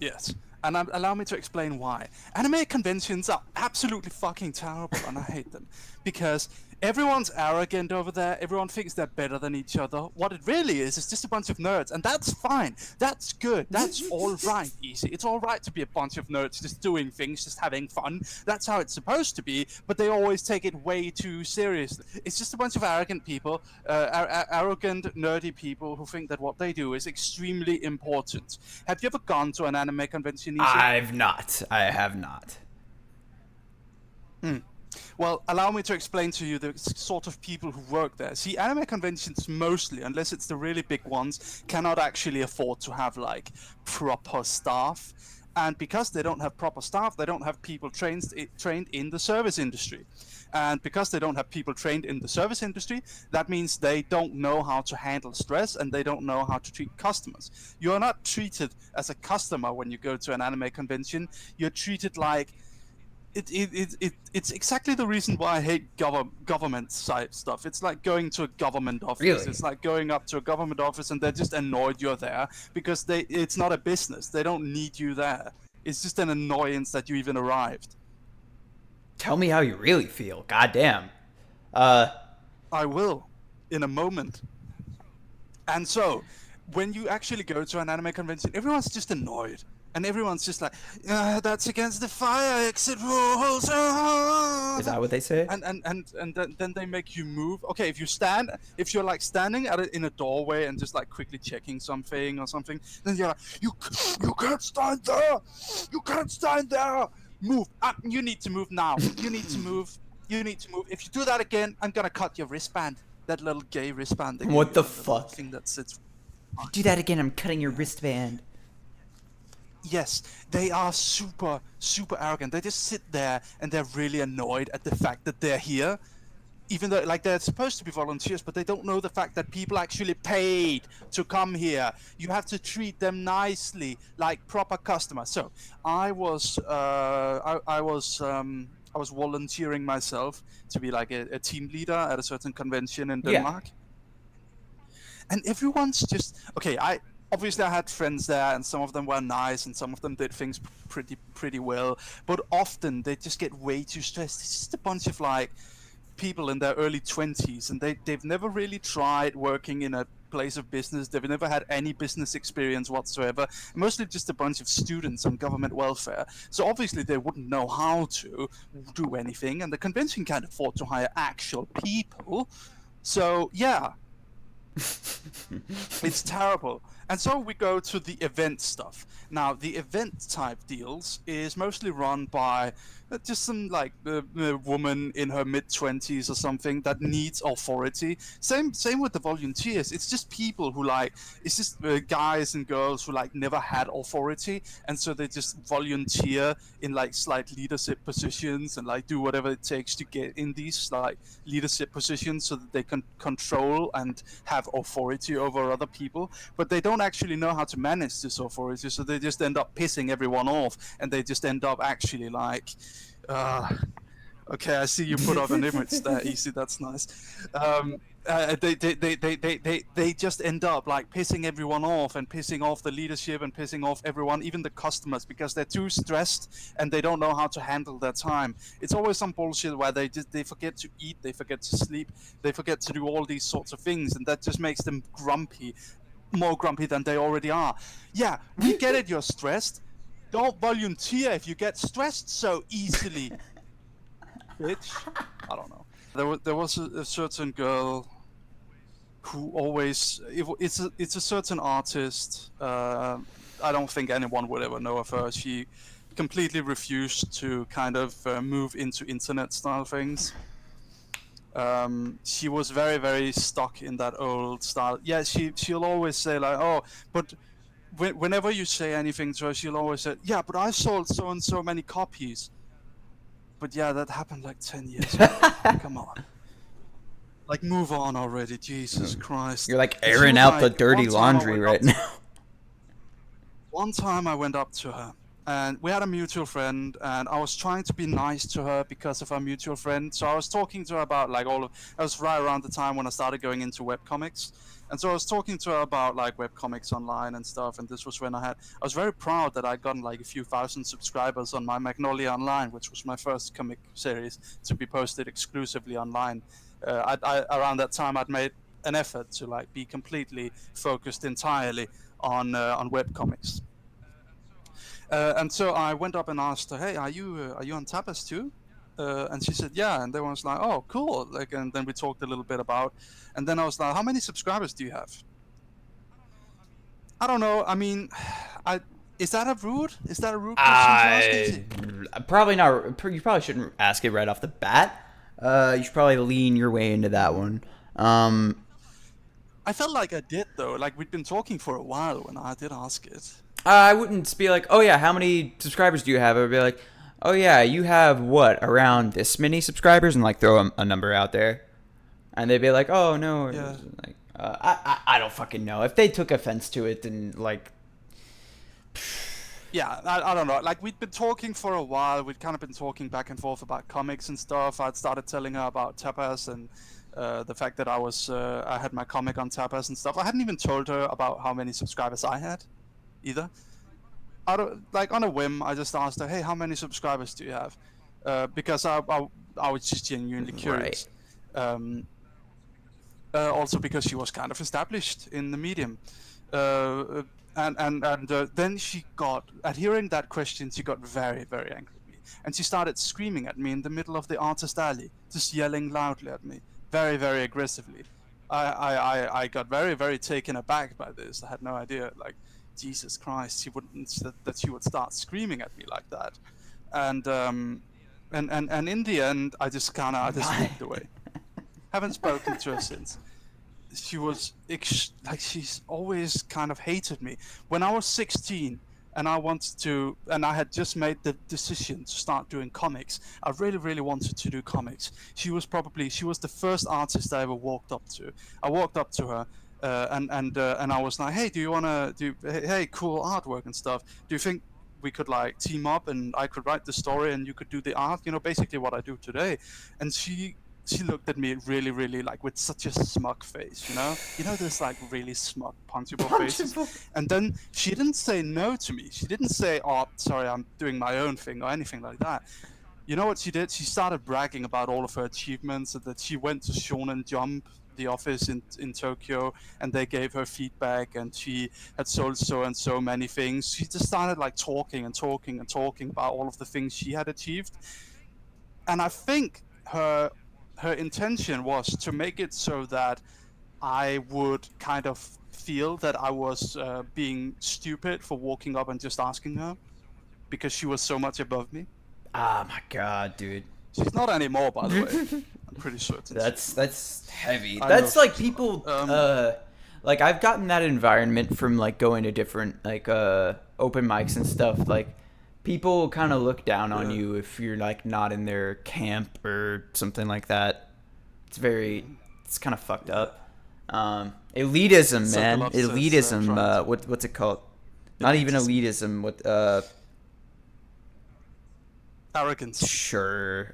Yes. And allow me to explain why. Anime conventions are absolutely fucking terrible, and I hate them. Because everyone's arrogant over there, everyone thinks they're better than each other. What it really is just a bunch of nerds, and that's fine. That's good. That's alright, easy. It's alright to be a bunch of nerds just doing things, just having fun. That's how it's supposed to be, but they always take it way too seriously. It's just a bunch of arrogant people, arrogant, nerdy people who think that what they do is extremely important. Have you ever gone to an anime convention, Easy? I have not. Well, allow me to explain to you the sort of people who work there. See, anime conventions mostly, unless it's the really big ones, cannot actually afford to have, like, proper staff. And because they don't have proper staff, they don't have people trained in the service industry. And because they don't have people trained in the service industry, that means they don't know how to handle stress and they don't know how to treat customers. You're not treated as a customer when you go to an anime convention. You're treated like... It's exactly the reason why I hate government side stuff. It's like going to a government office. Really? It's like going up to a government office and they're just annoyed you're there because it's not a business. They don't need you there. It's just an annoyance that you even arrived. Tell me how you really feel. Goddamn. I will, in a moment. And so, when you actually go to an anime convention, everyone's just annoyed. And everyone's just like, that's against the fire exit rules. Is that what they say? And then they make you move. Okay, if you're like standing in a doorway and just like quickly checking something or something, then you're like, you can't stand there. You can't stand there. Move. You need to move now. You need to move. You need to move. If you do that again, I'm gonna cut your wristband. That little gay wristband. What the fuck? Thing that sits. Do that again, I'm cutting your wristband. Yes, they are super, super arrogant. They just sit there and they're really annoyed at the fact that they're here. Even though, like, they're supposed to be volunteers, but they don't know the fact that people actually paid to come here. You have to treat them nicely, like proper customers. So, I was volunteering myself to be like a team leader at a certain convention in Denmark. And everyone's just okay. Obviously, I had friends there, and some of them were nice, and some of them did things pretty well. But often, they just get way too stressed. It's just a bunch of like people in their early 20s, and they've never really tried working in a place of business. They've never had any business experience whatsoever. Mostly just a bunch of students on government welfare. So obviously, they wouldn't know how to do anything, and the convention can't afford to hire actual people. So yeah. It's terrible. And so we go to the event stuff. Now, the event type deals is mostly run by just some like woman in her mid-20s or something that needs authority. Same with the volunteers. It's just people who like, it's just guys and girls who like never had authority, and so they just volunteer in like slight leadership positions and like do whatever it takes to get in these like leadership positions so that they can control and have authority over other people. But they don't actually know how to manage this authority, so they just end up pissing everyone off, and they just end up actually like okay, I see you put up an image there, Easy, that's nice. They just end up like pissing everyone off and pissing off the leadership and pissing off everyone, even the customers, because they're too stressed and they don't know how to handle their time. It's always some bullshit where they forget to eat, they forget to sleep, they forget to do all these sorts of things, and that just makes them grumpy, more grumpy than they already are. Yeah, we get it, you're stressed. Don't volunteer if you get stressed so easily. Bitch. I don't know. There was a certain girl who always it's a certain artist. I don't think anyone would ever know of her. She completely refused to kind of move into internet style things. She was very, very stuck in that old style. Yeah, she'll always say like, oh, but whenever you say anything to her, she'll always say, yeah, but I sold so and so many copies. But yeah, that happened like 10 years ago. Come on. Like, move on already, Jesus Christ. You're like airing out the dirty laundry right now. One time I went up to her, and we had a mutual friend, and I was trying to be nice to her because of our mutual friend. So I was talking to her about like that was right around the time when I started going into webcomics. And so I was talking to her about like webcomics online and stuff, and this was when I was very proud that I'd gotten like a few thousand subscribers on my Magnolia Online, which was my first comic series to be posted exclusively online. Around that time I'd made an effort to like be completely focused entirely on webcomics. And so I went up and asked her, hey, are you on Tapas too? And she said, yeah. And then I was like, oh, cool. Like, and then we talked a little bit about, and then I was like, how many subscribers do you have? I don't know. I mean, is that a rude question to ask? Probably not. You probably shouldn't ask it right off the bat. You should probably lean your way into that one. I felt like I did, though. Like, we'd been talking for a while when I did ask it. I wouldn't be like, oh yeah, how many subscribers do you have? I would be like, oh yeah, you have what, around this many subscribers, and like throw a number out there, and they'd be like, oh no, yeah. Like, I don't fucking know. If they took offense to it, then like, yeah, I don't know. Like, we'd been talking for a while. We'd kind of been talking back and forth about comics and stuff. I'd started telling her about Tapas and the fact that I had my comic on Tapas and stuff. I hadn't even told her about how many subscribers I had either. Like, on a whim, I just asked her, hey, how many subscribers do you have? Because I was just genuinely curious. Right. Also because she was kind of established in the medium. And then she got, at hearing that question, she got very, very angry at me. And she started screaming at me in the middle of the artist alley, just yelling loudly at me, very, very aggressively. I got very, very taken aback by this. I had no idea, like, Jesus Christ, she would start screaming at me like that. And in the end, I just walked away. Haven't spoken to her since. She was she's always kind of hated me. When I was 16 and I had just made the decision to start doing comics, I really, really wanted to do comics. She was the first artist I ever walked up to. I walked up to her and I was like, hey, do you want to do, hey, cool artwork and stuff. Do you think we could like team up and I could write the story and you could do the art? You know, basically what I do today. And she looked at me really, really like with such a smug face, you know this like really smug, punchable faces. And then she didn't say no to me. She didn't say, oh, sorry, I'm doing my own thing or anything like that. You know what she did? She started bragging about all of her achievements and that she went to Shonen Jump, the office in Tokyo, and they gave her feedback and she had sold so and so many things. She just started like talking about all of the things she had achieved. And I think her intention was to make it so that I would kind of feel that I was being stupid for walking up and just asking her because she was so much above me. Oh my god, dude. She's not anymore, by the way. I'm pretty sure. That's heavy. That's like people. Like I've gotten that environment from like going to different like open mics and stuff. Like people kind of look down on you if you're like not in their camp or something like that. It's kind of fucked up. Elitism, man. Elitism. What's it called? Not even elitism. What? Arrogance. Sure.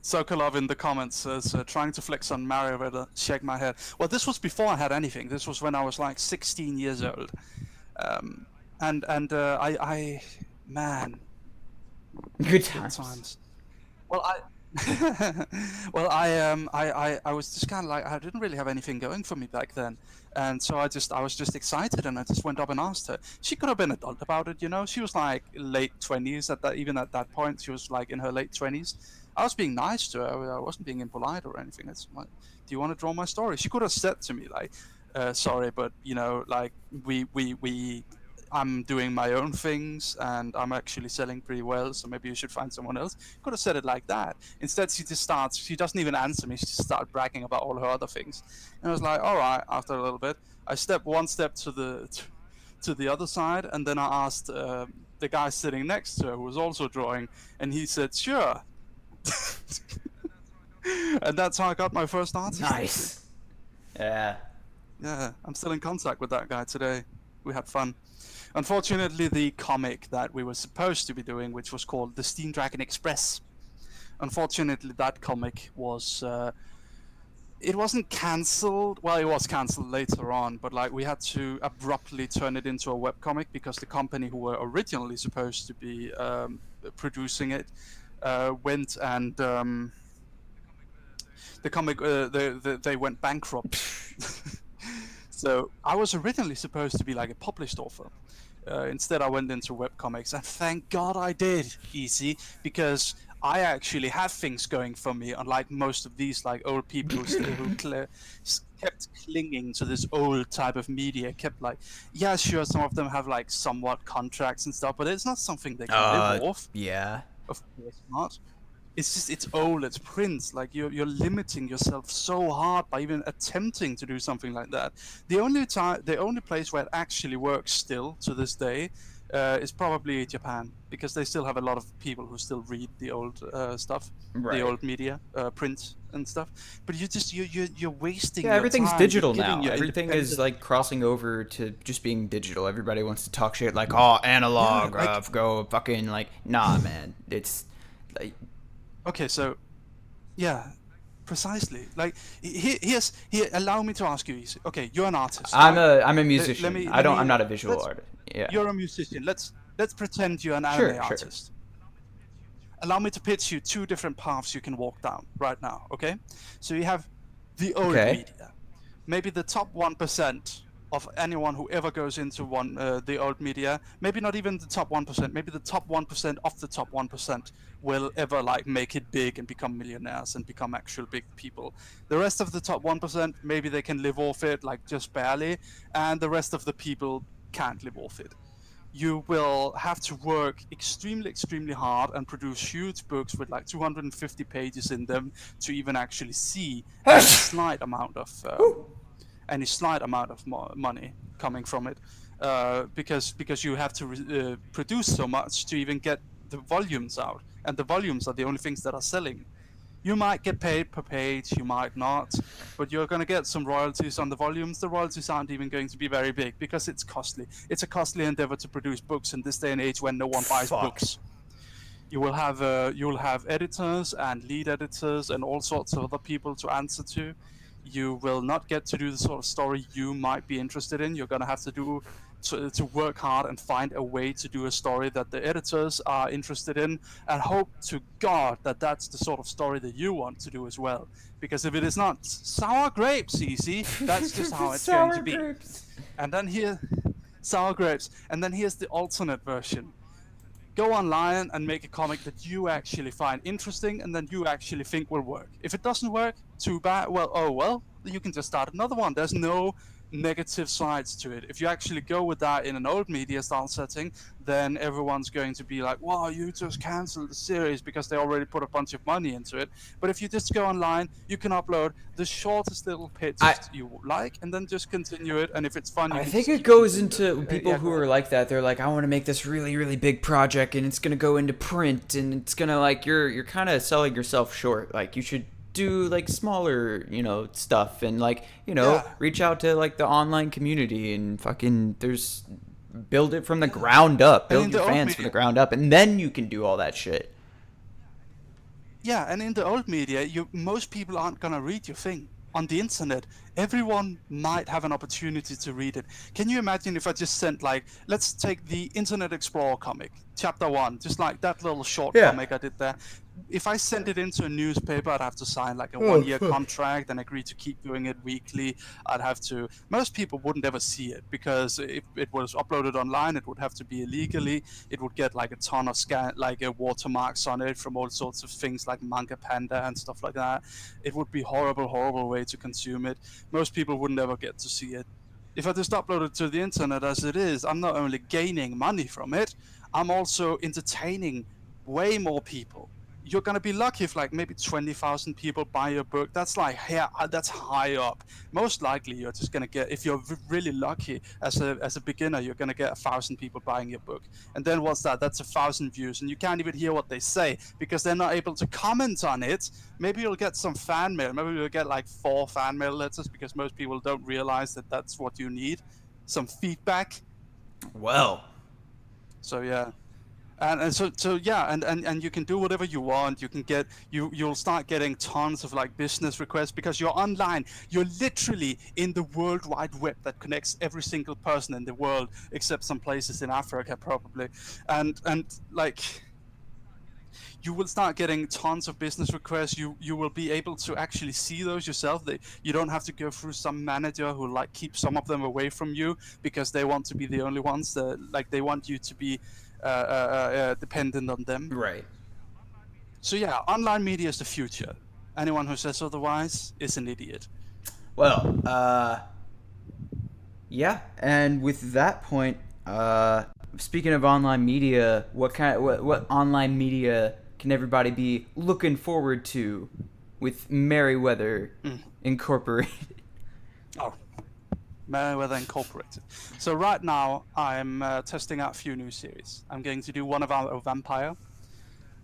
Sokolov in the comments says, trying to flex on Mario Riddle, shake my head. Well, this was before I had anything. This was when I was like 16 years old. Man. Good times. Well, I was just kind of like, I didn't really have anything going for me back then. And so I was just excited and I just went up and asked her. She could have been adult about it, you know. She was like late 20s even at that point. She was like in her late 20s. I was being nice to her. I wasn't being impolite or anything. It's like, do you want to draw my story? She could have said to me like, sorry, but you know, like I'm doing my own things and I'm actually selling pretty well, so maybe you should find someone else. Could have said it like that. Instead, she doesn't even answer me. She just started bragging about all her other things. And I was like, all right, after a little bit, I stepped one step to the other side, and then I asked the guy sitting next to her, who was also drawing, and he said, sure. And that's how I got my first artist. Nice. Yeah. Yeah, I'm still in contact with that guy today. We had fun. Unfortunately, the comic that we were supposed to be doing, which was called The Steam Dragon Express, unfortunately that comic was it wasn't cancelled. Well, it was cancelled later on, but like we had to abruptly turn it into a webcomic because the company who were originally supposed to be producing it went and the comic they went bankrupt. So I was originally supposed to be like a published author. Instead, I went into webcomics, and thank God I did, Easy, because I actually have things going for me, unlike most of these like old people who kept clinging to this old type of media. Kept like, yeah, sure, some of them have like somewhat contracts and stuff, but it's not something they can live off. Yeah. Of course not. It's just, it's old, it's print. Like you're limiting yourself so hard by even attempting to do something like that. The only place where it actually works still to this day is probably Japan, because they still have a lot of people who still read the old stuff, Right. the old media, print and stuff. But you're wasting. Yeah, your everything's time. digital You're giving now. your Everything is independent- like crossing over to just being digital. Everybody wants to talk shit like, oh, analog, Yeah, like- go fucking like, nah, man. It's like, Okay, so, yeah, precisely. Like, here. Allow me to ask you, Easy. Okay, you're an artist. I'm right? a musician. I'm not a visual let's- artist. Yeah. You're a musician. Let's pretend you're an Sure, anime sure. artist. Allow me to pitch you two different paths you can walk down right now. Okay, so you have the old Okay. media, maybe the top 1% of anyone who ever goes into the old media. Maybe not even the top 1%. Maybe the top 1% of the top 1% will ever like make it big and become millionaires and become actual big people. The rest of the top 1%, maybe they can live off it, like just barely, and the rest of the people can't live off it. You will have to work extremely, extremely hard and produce huge books with like 250 pages in them to even actually see any slight amount of money coming from it, because you have to produce so much to even get the volumes out, and the volumes are the only things that are selling. You might get paid per page, you might not, but you're going to get some royalties on the volumes. The royalties aren't even going to be very big because it's costly. It's a costly endeavor to produce books in this day and age when no one buys books. You will have editors and lead editors and all sorts of other people to answer to. You will not get to do the sort of story you might be interested in. You're going to have to work hard and find a way to do a story that the editors are interested in, and hope to God that that's the sort of story that you want to do as well. Because if it is not sour grapes, easy, that's just how it's going to be. And then sour grapes. And then here's the alternate version. Go online and make a comic that you actually find interesting and then you actually think will work. If it doesn't work, too bad. Well, you can just start another one. There's no negative sides to it. If you actually go with that in an old media style setting, then everyone's going to be like, wow, you just cancelled the series, because they already put a bunch of money into it. But if you just go online, you can upload the shortest little pitch you like and then just continue it, and if it's fun, I think it goes into people who are like that. They're like, I want to make this really, really big project, and it's gonna go into print, and it's gonna like you're kind of selling yourself short. Like you should do like smaller, stuff, and like reach out to like the online community and fucking build it from the ground up, build your fans from the ground up, and then you can do all that shit. Yeah, and in the old media, most people aren't gonna read your thing. On the internet, everyone might have an opportunity to read it. Can you imagine if I just sent like, let's take the Internet Explorer comic, chapter 1, just like that little short comic I did there. if I send it into a newspaper, I'd have to sign like a 1-year contract and agree to keep doing it weekly. Most people wouldn't ever see it, because if it was uploaded online, it would have to be illegally. It would get like a ton of watermarks on it from all sorts of things like Manga Panda and stuff like that. It would be horrible way to consume it. Most people wouldn't ever get to see it. If I just upload it to the internet as it is, I'm not only gaining money from it, I'm also entertaining way more people. You're gonna be lucky if like maybe 20,000 people buy your book. That's like that's high up. Most likely you're just gonna get, if you're really lucky as a beginner, you're gonna get 1,000 people buying your book. And then what's that? That's 1,000 views, and you can't even hear what they say because they're not able to comment on it. Maybe you'll get some fan mail. Maybe you'll get like 4 fan mail letters, because most people don't realize that that's what you need. Some feedback. Well. So yeah. And you can do whatever you want. You can get you'll start getting tons of like business requests, because you're online. You're literally in the World Wide Web that connects every single person in the world, except some places in Africa probably. And like, you will start getting tons of business requests. You will be able to actually see those yourself. You don't have to go through some manager who like keeps some of them away from you because they want to be the only ones that, like, they want you to be dependent on them. Right. So yeah, online media is the future. Anyone who says otherwise is an idiot. Well, yeah, and with that point, speaking of online media, what online media can everybody be looking forward to with Merriweather Incorporated? Oh, Merriweather Incorporated. So right now I'm testing out a few new series. I'm going to do one about a vampire,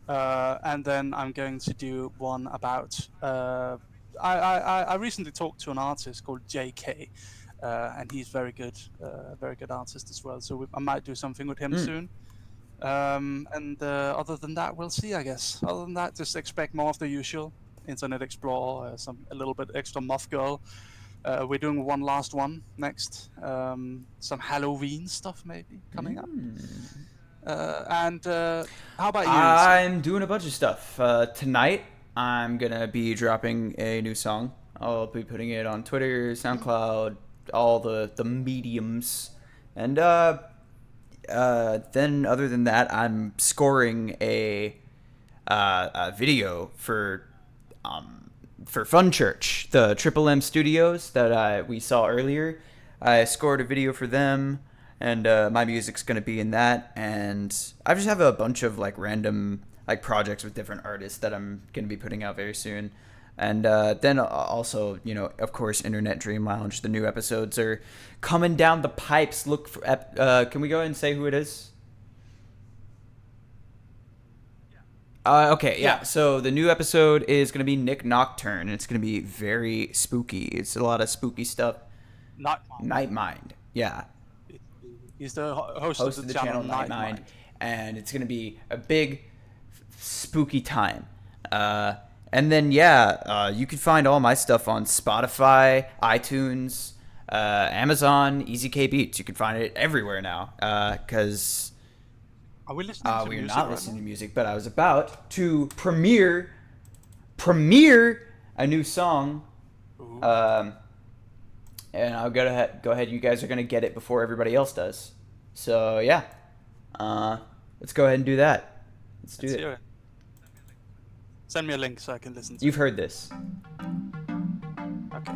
and then I'm going to do one about. I recently talked to an artist called JK, and he's very good artist as well. So I might do something with him soon. And other than that, we'll see, I guess. Other than that, just expect more of the usual. Internet Explorer, a little bit extra Muff Girl. We're doing one last one next. Some Halloween stuff maybe coming up. And how about you? I'm doing a bunch of stuff. Tonight, I'm going to be dropping a new song. I'll be putting it on Twitter, SoundCloud, all the mediums. And then other than that, I'm scoring a video for Fun Church, the Triple M Studios that we saw earlier. I scored a video for them, and my music's gonna be in that. And I just have a bunch of like random like projects with different artists that I'm gonna be putting out very soon. And then also, you know, of course, Internet Dream Lounge. The new episodes are coming down the pipes. Look for. Can we go ahead and say who it is? Okay, yeah. So the new episode is going to be Nick Nocturne, and it's going to be very spooky. It's a lot of spooky stuff. Night Mind. Yeah. He's the host of the channel Night Mind. And it's going to be a big spooky time. And then, you can find all my stuff on Spotify, iTunes, Amazon, EZK Beats. You can find it everywhere now, because... Are we listening to we're music not listening to music, but I was about to premiere a new song. And I'll go ahead. You guys are gonna get it before everybody else does. So yeah, let's go ahead and do that. Let's do it. Send me a link so I can listen to You've heard this. Okay.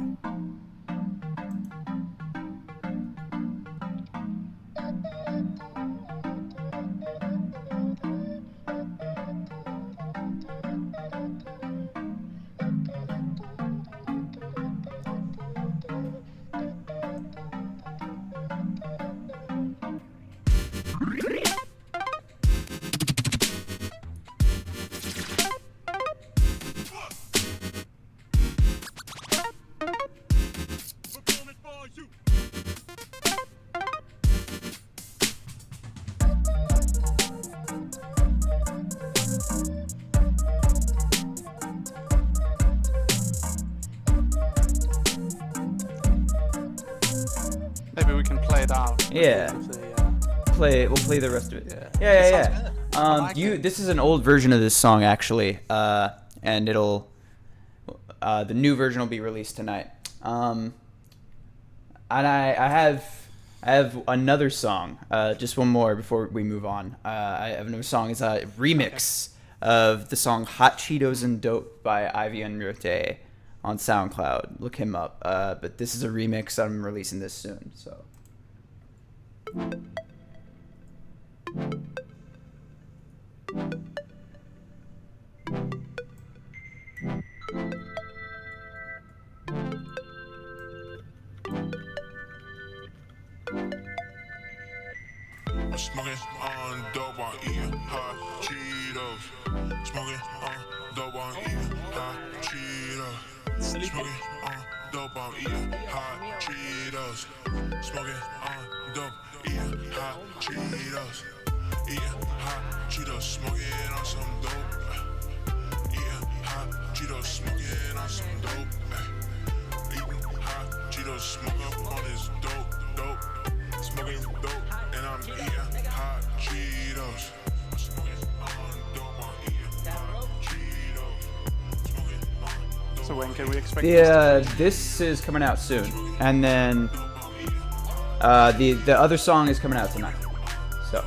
Maybe we can play it out. Yeah. We'll play the rest of it. Yeah. This is an old version of this song actually, and it'll the new version will be released tonight. And I have another song, just one more before we move on. I have another song. It's a remix of the song "Hot Cheetos and Dope" by Ivy on SoundCloud. Look him up. But this is a remix. I'm releasing this soon. So. I'm smoking on dope, I'm eating hot Cheetos. Smoking on dope, I'm eating hot Cheetos. Smoking on dope, I'm eating hot Cheetos. Smoking on dope, eating hot Cheetos. Eating hot Cheetos, smoking on some dope. Eating hot Cheetos, smoking on some dope. Eating hot Cheetos, smoke up on this dope. Smoking dope, and I'm eating hot Cheetos. Smoking on dope, I'm eating hot Cheetos. Smoking on dope. So when can we expect This is coming out soon, and then the other song is coming out tonight. So,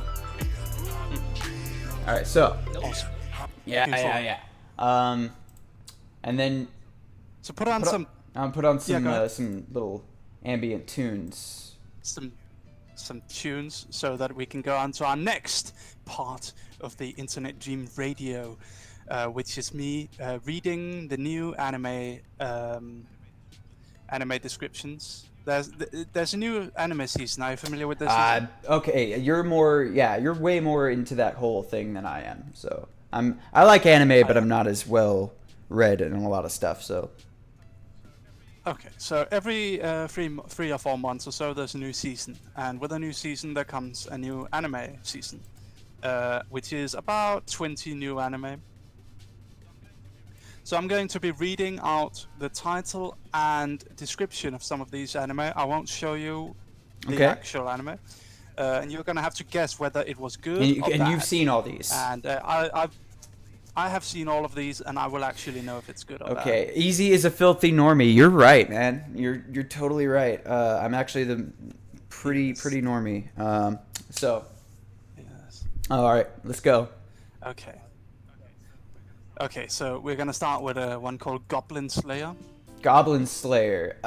all right, so yeah. And then put on some little ambient tunes. Some tunes so that we can go on to our next part of the Internet Dream Radio, which is me reading the new anime descriptions. There's a new anime season. Are you familiar with this? Okay, you're way more into that whole thing than I am. So I like anime, but I'm not as well read in a lot of stuff. So. Okay, so every 3 or 4 months or so, there's a new season, and with a new season, there comes a new anime season, which is about 20 new anime. So I'm going to be reading out the title and description of some of these anime. I won't show you the actual anime, and you're going to have to guess whether it was good or bad. And you've seen all these. And I have seen all of these, and I will actually know if it's good or bad. Okay, Easy is a filthy normie. You're right, man. You're totally right. I'm actually the pretty normie. So. Yes. All right, let's go. Okay, so we're gonna start with one called Goblin Slayer. Goblin Slayer.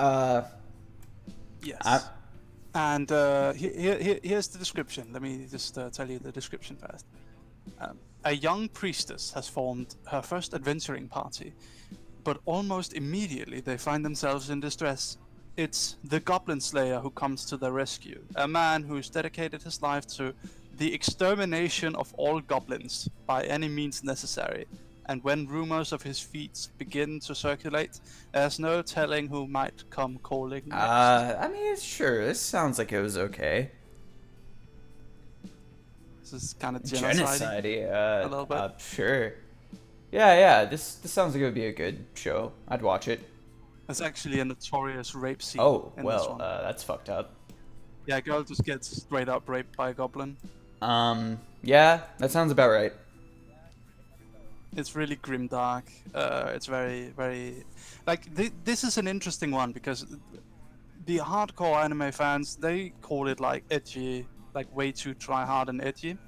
Yes. And here's the description. Let me just tell you the description first. A young priestess has formed her first adventuring party, but almost immediately they find themselves in distress. It's the Goblin Slayer who comes to their rescue, a man who's dedicated his life to the extermination of all goblins by any means necessary. And when rumors of his feats begin to circulate, there's no telling who might come calling next. I mean, sure, this sounds like it was okay. This is kind of genocide a little bit. Sure. Yeah. This sounds like it would be a good show. I'd watch it. There's actually a notorious rape scene. Oh, in this one. That's fucked up. Yeah, a girl just gets straight up raped by a goblin. Yeah, that sounds about right. It's really grimdark. It's very, very like this is an interesting one because the hardcore anime fans, they call it like edgy, like way too try hard and edgy,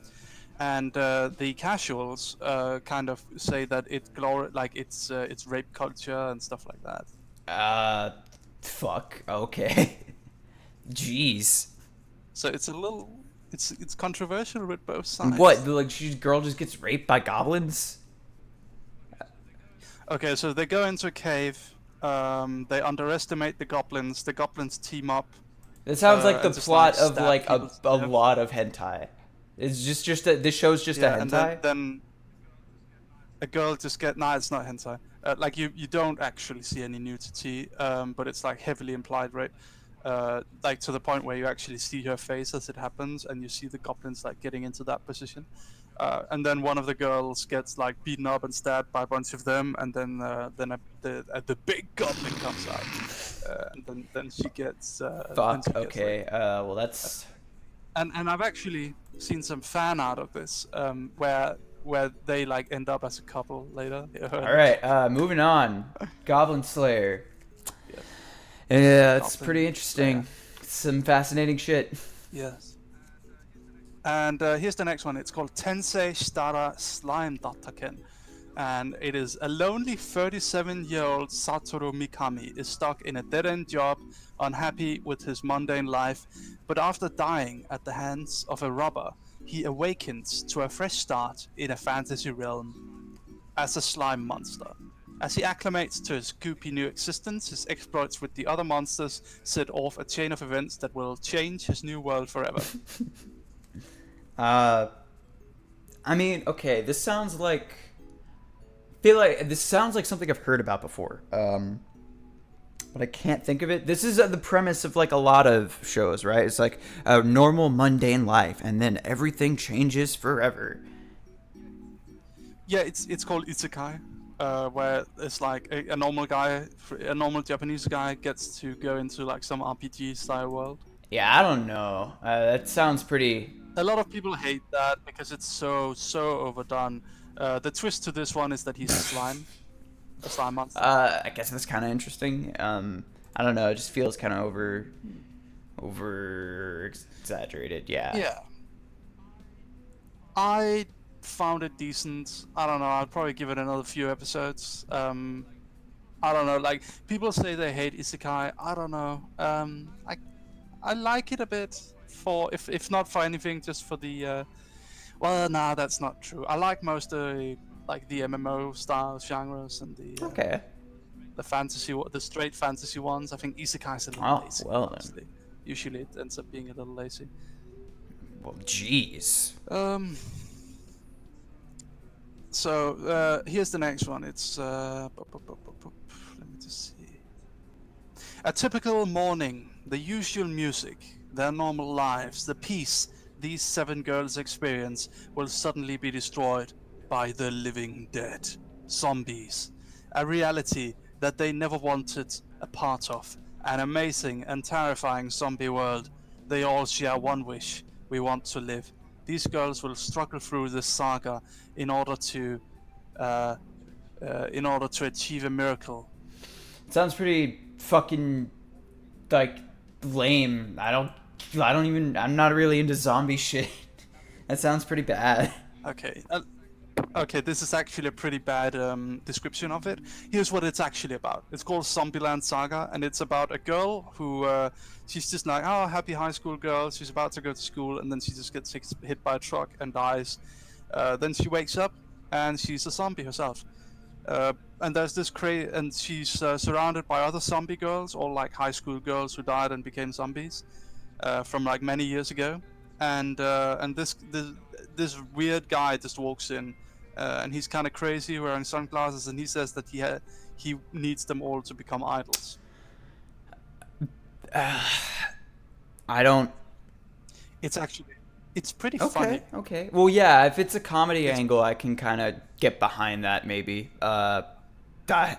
and the casuals kind of say that it's rape culture and stuff like that. Fuck. Okay. Jeez. So it's a little, it's controversial with both sides. What? Like, girl just gets raped by goblins? Okay, so they go into a cave. They underestimate the goblins. The goblins team up. It sounds like the plot of like a lot of hentai. It's just that this show's just a hentai. And then a girl just nah, it's not hentai. Like you don't actually see any nudity, but it's like heavily implied rape. Like to the point where you actually see her face as it happens, and you see the goblins like getting into that position. And then one of the girls gets like beaten up and stabbed by a bunch of them, and then the big goblin comes out, and then she gets. Fuck. Okay. Well, that's And I've actually seen some fan art of this, where they like end up as a couple later. All right, moving on. Goblin Slayer. Yeah, it's pretty interesting. Some fascinating shit. Yes. And here's the next one. It's called Tensei Stara Slime Dataken. And it is a lonely 37-year-old Satoru Mikami is stuck in a dead-end job, unhappy with his mundane life, but after dying at the hands of a robber, he awakens to a fresh start in a fantasy realm as a slime monster. As he acclimates to his goopy new existence, his exploits with the other monsters set off a chain of events that will change his new world forever. I mean, okay, this sounds like... feel like this sounds like something I've heard about before, but I can't think of it. This is the premise of like a lot of shows, right? It's like a normal mundane life, and then everything changes forever. Yeah, it's called isekai, where it's like a normal guy, a normal Japanese guy gets to go into like some RPG style world. Yeah, I don't know. That sounds pretty... A lot of people hate that because it's so overdone. The twist to this one is that he's a slime monster. I guess that's kind of interesting. I don't know. It just feels kind of over exaggerated. Yeah. Yeah. I found it decent. I don't know. I'd probably give it another few episodes. I don't know. Like people say they hate isekai. I don't know. I like it a bit for if not for anything, just for the. Well, nah, that's not true. I like most of the MMO style genres and the fantasy, the straight fantasy ones. I think isekai is a little lazy. Well, honestly. Usually it ends up being a little lazy. Well, jeez. So here's the next one. It's let me just see. A typical morning, the usual music, their normal lives, the peace these 7 girls experience will suddenly be destroyed by the living dead, zombies, a reality that they never wanted a part of, an amazing and terrifying zombie world. They all share one wish: we want to live. These girls will struggle through this saga in order to achieve a miracle. It sounds pretty fucking like lame. I'm not really into zombie shit. That sounds pretty bad. Okay, this is actually a pretty bad description of it. Here's what it's actually about. It's called Zombieland Saga, and it's about a girl who, she's just like, oh, happy high school girl. She's about to go to school, and then she just gets hit by a truck and dies. Then she wakes up, and she's a zombie herself. And there's this and she's surrounded by other zombie girls, all like high school girls who died and became zombies. From like many years ago, and this weird guy just walks in, and he's kind of crazy, wearing sunglasses, and he says that he needs them all to become idols. I don't. It's pretty funny. Okay. Well, yeah. If it's a comedy angle, I can kind of get behind that. Maybe. The guy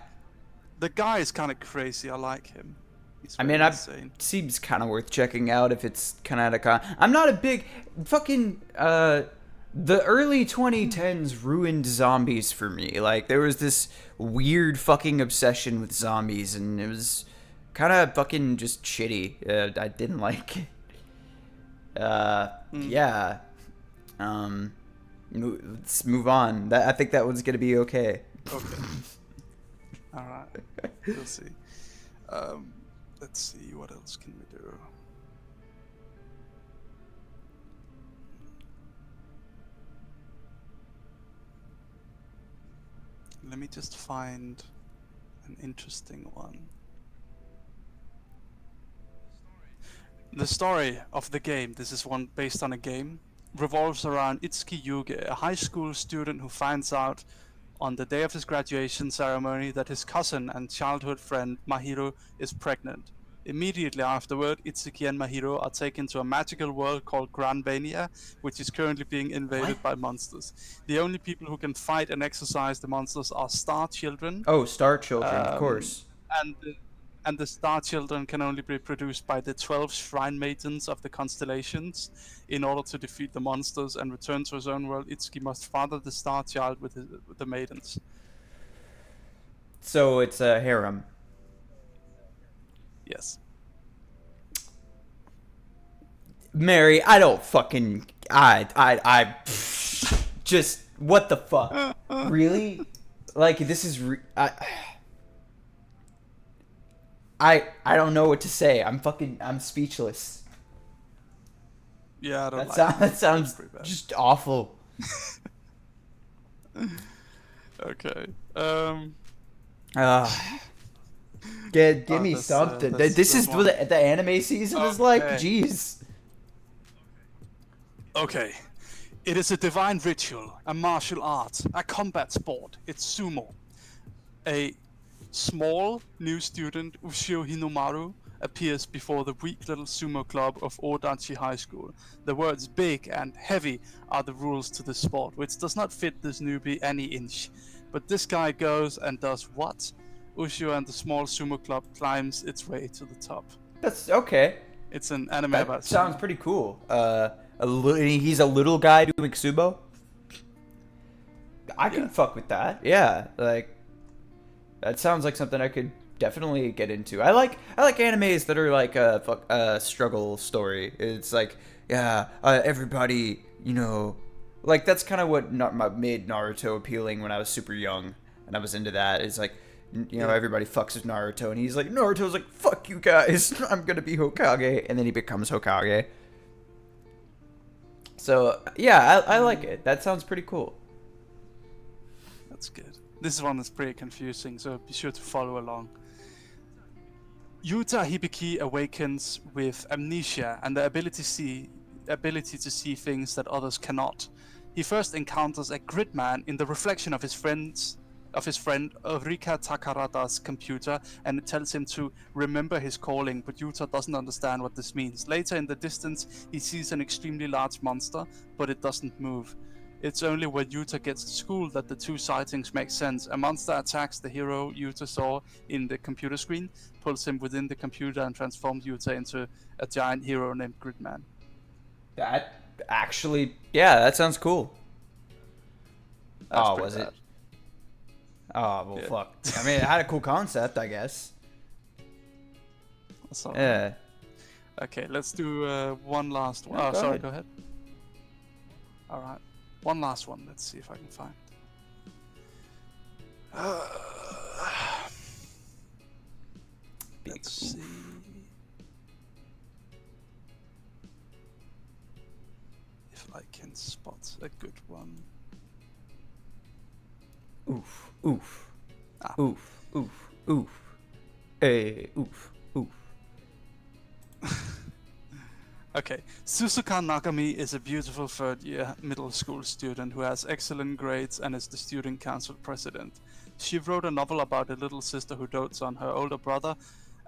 is kind of crazy. I like him. I mean, seems kind of worth checking out if it's kind of I'm not a big fucking the early 2010s ruined zombies for me. Like there was this weird fucking obsession with zombies, and it was kind of fucking just shitty. I didn't like it. Yeah. Let's move on. I think that one's gonna be okay. Okay. All right. We'll see. Let's see, what else can we do? Let me just find an interesting one. The story of the game, this is one based on a game, revolves around Itsuki Yuge, a high school student who finds out on the day of his graduation ceremony that his cousin and childhood friend Mahiro is pregnant. Immediately afterward, Itsuki and Mahiro are taken to a magical world called Granbania, which is currently being invaded by monsters. The only people who can fight and exorcise the monsters are Star Children. Oh, Star Children, of course. and the Star Children can only be produced by the 12 Shrine Maidens of the constellations. In order to defeat the monsters and return to his own world, Itsuki must father the Star Child with the maidens. So it's a harem. Yes. Mary, I don't fucking... just... What the fuck? Really? Like, this is... I don't know what to say. I'm speechless. Yeah, I don't that sounds just awful. Okay. Give me something. This is what the anime season is like? Jeez. Okay. It is a divine ritual, a martial art, a combat sport. It's sumo. A small new student, Ushio Hinomaru, appears before the weak little sumo club of Odachi High School. The words big and heavy are the rules to the sport, which does not fit this newbie any inch. But this guy goes and does what? Ushio and the small sumo club climbs its way to the top. That's okay. It's an anime That about sounds sumo. pretty cool. He's a little guy doing sumo. I can fuck with that. Yeah, like that sounds like something I could definitely get into. I like animes that are like a struggle story. It's like, yeah, everybody, you know, like that's kind of what made Naruto appealing when I was super young and I was into that. It's like, you know, everybody fucks with Naruto and he's like, Naruto's like, fuck you guys, I'm gonna be Hokage, and then he becomes Hokage. So yeah, I like it. That sounds pretty cool. That's good. This one is pretty confusing, so be sure to follow along. Yuta Hibiki awakens with amnesia and the ability to see things that others cannot. He first encounters a grid man in the reflection of his friend Rika Takarada's computer, and it tells him to remember his calling, but Yuta doesn't understand what this means. Later in the distance, he sees an extremely large monster, but it doesn't move. It's only when Yuta gets to school that the two sightings make sense. A monster attacks the hero Yuta saw in the computer screen, pulls him within the computer, and transforms Yuta into a giant hero named Gridman. That actually, yeah, that sounds cool. That's was bad. it? Oh, well, Yeah. fuck. I mean, it had a cool concept, I guess. That's all Yeah. right. Okay, let's do one last one. No, Oh, go sorry, ahead. go ahead. Alright, one last one. Let's see if I can find. Let's see. If I can spot a good one. Oof, oof. Oof, oof, oof. Hey, oof, oof. Okay, Suzuka Nagami is a beautiful third-year middle school student who has excellent grades and is the student council president. She wrote a novel about a little sister who dotes on her older brother,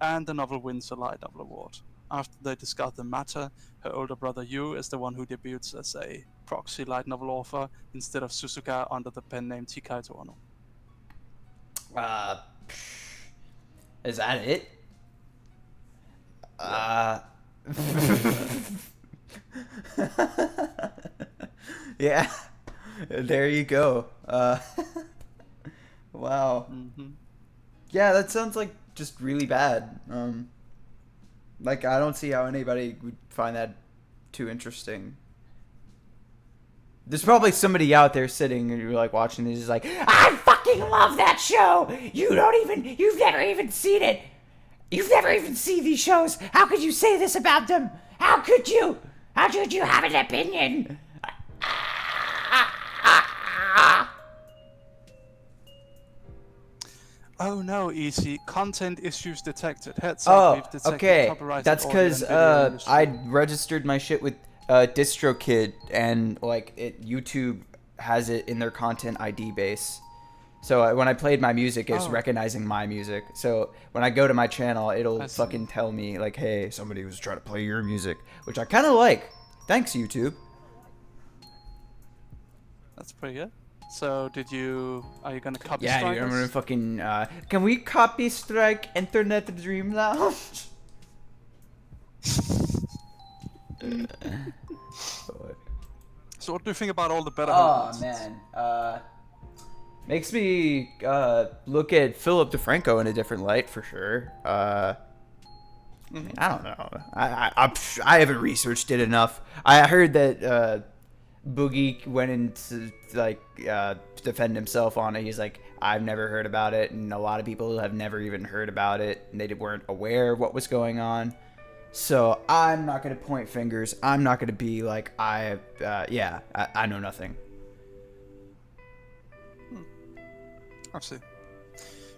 and the novel wins a light novel award. After they discuss the matter, her older brother Yu is the one who debuts as a proxy light novel author instead of Suzuka under the pen name Chikaito Ono. Is that it? Yeah, there you go. Wow. Yeah, that sounds like just really bad. Like, I don't see how anybody would find that too interesting. There's probably somebody out there sitting and you're like watching this is like, I fucking love that show. You've never even seen it. You've never even seen these shows. How could you say this about them? How could you? How could you have an opinion? Oh no, Easy. Content issues detected. Heads up, we've detected okay. copyrighted That's audio because and video in your I stream. registered my shit with DistroKid, and like YouTube has it in their content ID base. So when I played my music, it's recognizing my music. So when I go to my channel, it'll fucking tell me like, "Hey, somebody was trying to play your music," which I kind of like. Thanks, YouTube. That's pretty good. So are you gonna copy Yeah, strike dude, I'm us? gonna fucking. Can we copy strike Internet Dream Lounge? So what do you think about all the better Oh homes? man, makes me look at Philip DeFranco in a different light for sure. I mean, I don't know. I haven't researched it enough. I heard that Boogie went in to like defend himself on it. He's like, I've never heard about it, and a lot of people have never even heard about it, and they weren't aware of what was going on. So I'm not gonna point fingers. I'm not gonna be like I know nothing. I see.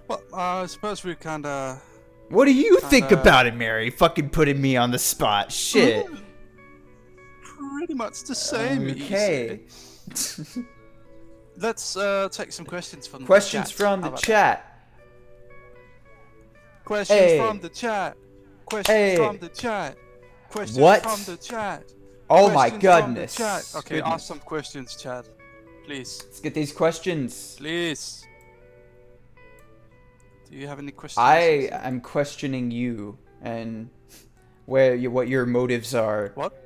Well, I suppose we kinda. What do you think about it, Mary? Fucking putting me on the spot. Shit. Pretty much the same. Okay. Let's take some questions from Questions the chat. from the chat. Questions Hey. from the chat. Questions Hey. from the chat. Questions What? from the chat. Oh my Questions from the goodness. chat. Okay, Goodness. ask some questions, chat. Please. Let's get these questions. Please. Do you have any questions? I am questioning you and what your motives are. What?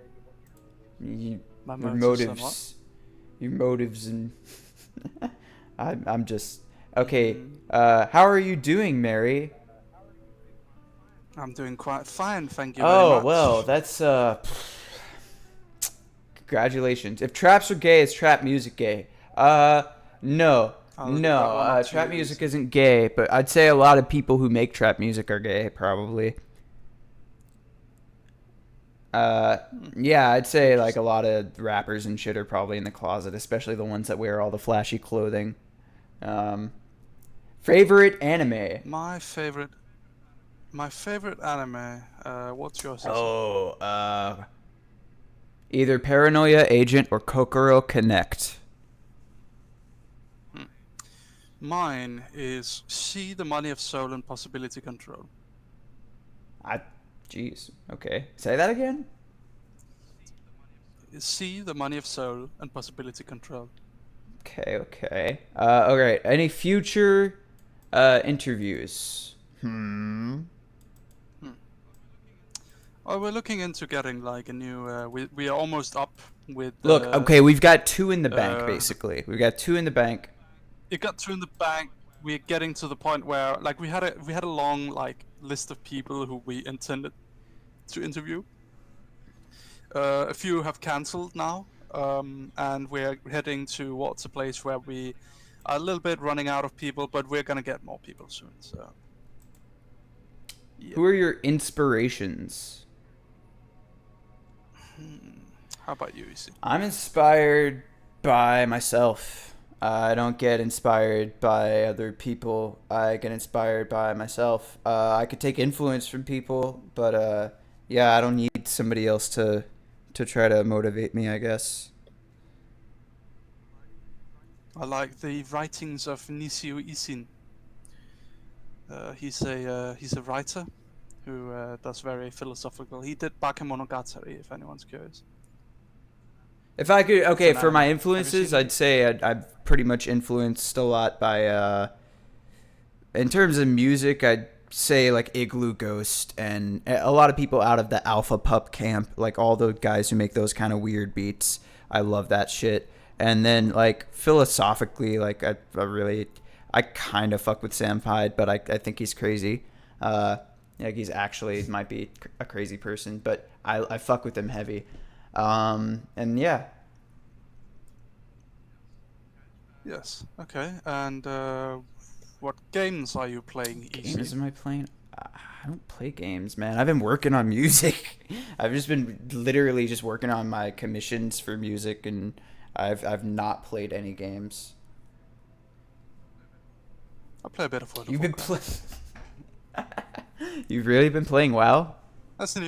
Your My motives. what? Your motives and I'm just okay. How are you doing, Mary? I'm doing quite fine, thank you very much. Oh well, that's congratulations. If traps are gay, is trap music gay? No. I'll look at that one or two Trap of music these. isn't gay, but I'd say a lot of people who make trap music are gay, probably. Yeah, I'd say like a lot of rappers and shit are probably in the closet, especially the ones that wear all the flashy clothing. Favorite anime? My favorite anime. What's yours? Oh, either Paranoia Agent or Kokoro Connect. Mine is See the Money of Soul and Possibility Control. Jeez. Okay. Say that again? See the Money of Soul and Possibility Control. Okay. Alright. Any future interviews? Oh, we're looking into getting like a new. We are almost up with. Look, okay, we've got 2 in the bank, basically. We've got 2 in the bank. It got 2 in the bank. We're getting to the point where like we had a long like list of people who we intended to interview. A few have cancelled now, and we're heading towards a place where we are a little bit running out of people, but we're gonna get more people soon. So. Yeah. Who are your inspirations? How about you, Easy? I'm inspired by myself. I don't get inspired by other people. I get inspired by myself. I could take influence from people, but yeah, I don't need somebody else to try to motivate me, I guess. I like the writings of Nishio Isin. He's a writer who does very philosophical. He did Bakemonogatari, if anyone's curious. If I could, okay, It's for an my anime. influences, I'd say I've pretty much influenced a lot by, in terms of music, I'd say like Igloo Ghost and a lot of people out of the Alpha Pup camp, like all the guys who make those kind of weird beats. I love that shit. And then like philosophically, like I kind of fuck with Sam Hyde, but I think he's crazy. Like he's actually might be a crazy person, but I fuck with him heavy. And yeah. Yes. Okay. And what games are you playing? Games am I playing? I don't play games, man. I've been working on music. I've just been literally just working on my commissions for music, and I've not played any games. I play a bit of World of You've been Warcraft. You've really been playing WoW? That's a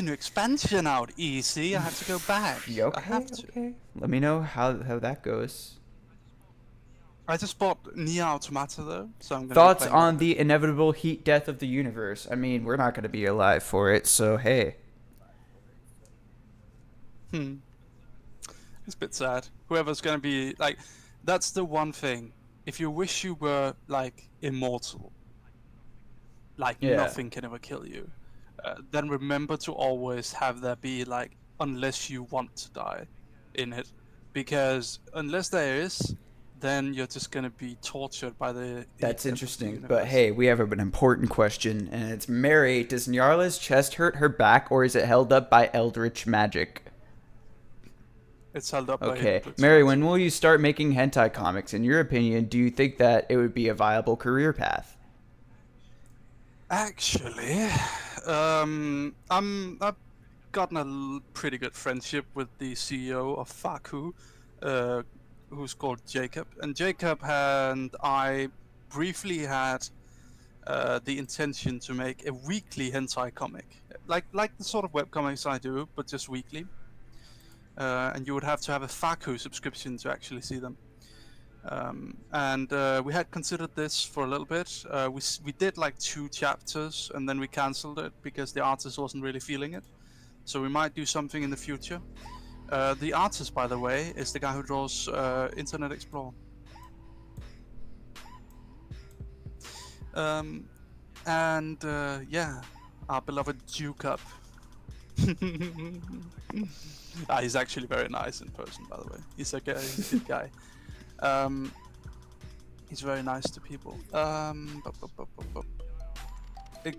new expansion out, Easy. I have to go back. You okay? I have to. Okay. Let me know how that goes. I just bought Nier Automata though, so I'm gonna. Thoughts be playing on the inevitable heat death of the universe? I mean, we're not going to be alive for it, so hey. It's a bit sad. Whoever's gonna be like, that's the one thing. If you wish you were like immortal, like nothing can ever kill you, then remember to always have there be like, unless you want to die in it, because unless there is, then you're just gonna be tortured by the. That's interesting, but hey, we have an important question, and it's Mary. Does Nyarla's chest hurt her back, or is it held up by eldritch magic? It's held up by Okay, Mary, when will you start making hentai comics? In your opinion, do you think that it would be a viable career path? Actually, I've gotten a pretty good friendship with the CEO of Faku, who's called Jacob. And Jacob and I briefly had the intention to make a weekly hentai comic, like the sort of webcomics I do, but just weekly. And you would have to have a Faku subscription to actually see them. And we had considered this for a little bit. We did like 2 chapters, and then we cancelled it because the artist wasn't really feeling it. So we might do something in the future. The artist, by the way, is the guy who draws Internet Explorer. Yeah, our beloved Jacob. He's actually very nice in person, by the way. He's a good guy. He's very nice to people. A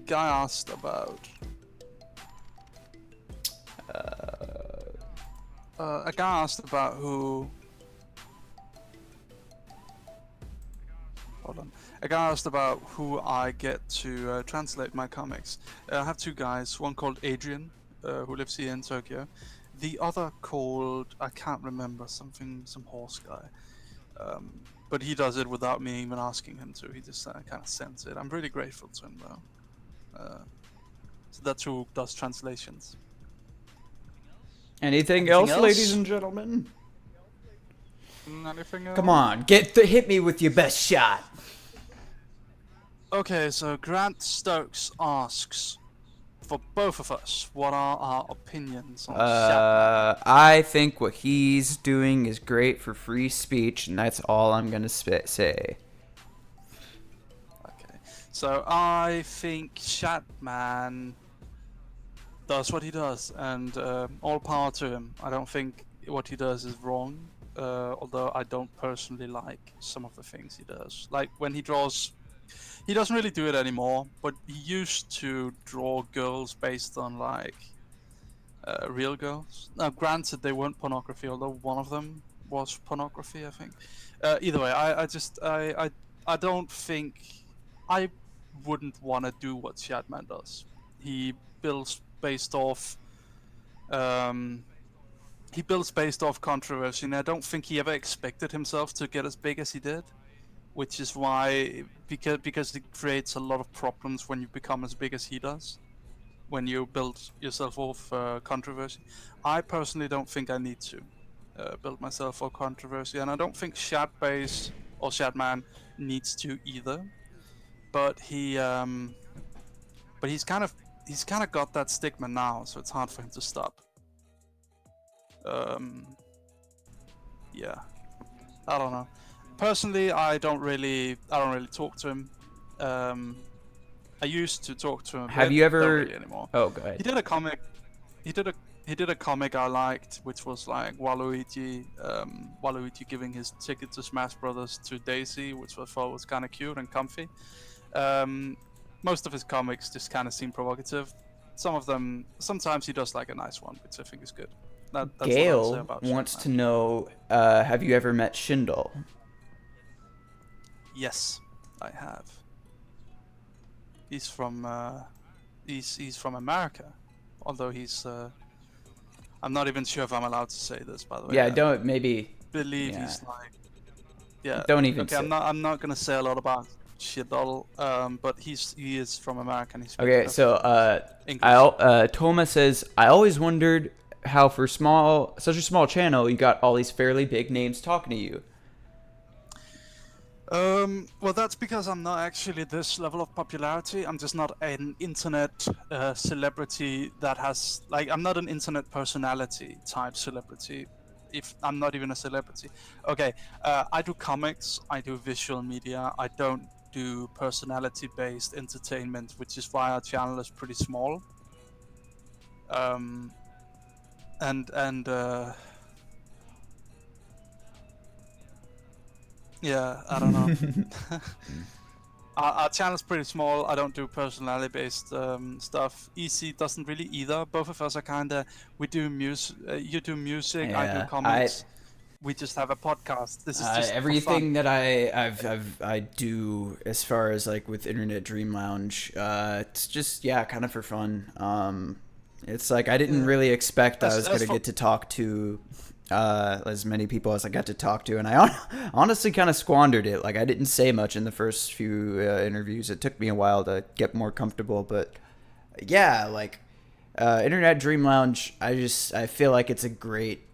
guy asked about. A guy asked about who. Hold on. A guy asked about who I get to translate my comics. I have 2 guys. One called Adrian, who lives here in Tokyo. The other called, I can't remember, some horse guy. But he does it without me even asking him to. He just kind of sends it. I'm really grateful to him, though. So that's who does translations. Anything else, ladies and gentlemen? Anything else? Come on, hit me with your best shot. Okay, so Grant Stokes asks, for both of us, what are our opinions on Shatman? I think what he's doing is great for free speech, and that's all I'm gonna say. Okay, so I think Shatman does what he does, and all power to him. I don't think what he does is wrong, although I don't personally like some of the things he does. Like when he draws. He doesn't really do it anymore, but he used to draw girls based on like real girls. Now, granted, they weren't pornography, although one of them was pornography, I think. Either way, I don't think I wouldn't want to do what Shatman does. He builds based off controversy, and I don't think he ever expected himself to get as big as he did. Which is why, because it creates a lot of problems when you become as big as he does, when you build yourself off controversy. I personally don't think I need to build myself off controversy, and I don't think Shatbase or Shatman needs to either. But he's kind of got that stigma now, so it's hard for him to stop. Yeah, I don't know. Personally, I don't really talk to him. I used to talk to him. Have you ever? Don't really anymore. Oh, go ahead. He did a comic. He did a comic I liked, which was like Waluigi giving his ticket to Smash Brothers to Daisy, which I thought was kind of cute and comfy. Most of his comics just kind of seem provocative. Some of them, sometimes he does like a nice one, which I think is good. That's Gail wants to know: have you ever met Shindle? Yes, I have. He's from America, although he's. I'm not even sure if I'm allowed to say this, by the way. Yeah, don't maybe. Believe he's like. Yeah. Don't even. Okay, say. I'm not gonna say a lot about Shindle, but he is from America. And he's okay, so Toma says, I always wondered how for such a small channel you got all these fairly big names talking to you. Well, that's because I'm not actually this level of popularity. I'm just not an internet celebrity that has, like, I'm not an internet personality type celebrity. if I'm not even a celebrity. Okay, I do comics, I do visual media, I don't do personality-based entertainment, which is why our channel is pretty small. Yeah, I don't know. Our channel's pretty small. I don't do personality-based stuff. EC doesn't really either. Both of us are kinda. We do music. You do music. I do comics. We just have a podcast. This is just everything that I do as far as like with Internet Dream Lounge. It's just kind of for fun. It's like I didn't really expect I was gonna get to talk to as many people as I got to talk to, and I honestly kind of squandered it. Like I didn't say much in the first few interviews. It took me a while to get more comfortable, but yeah, like Internet Dream Lounge, I feel like it's a great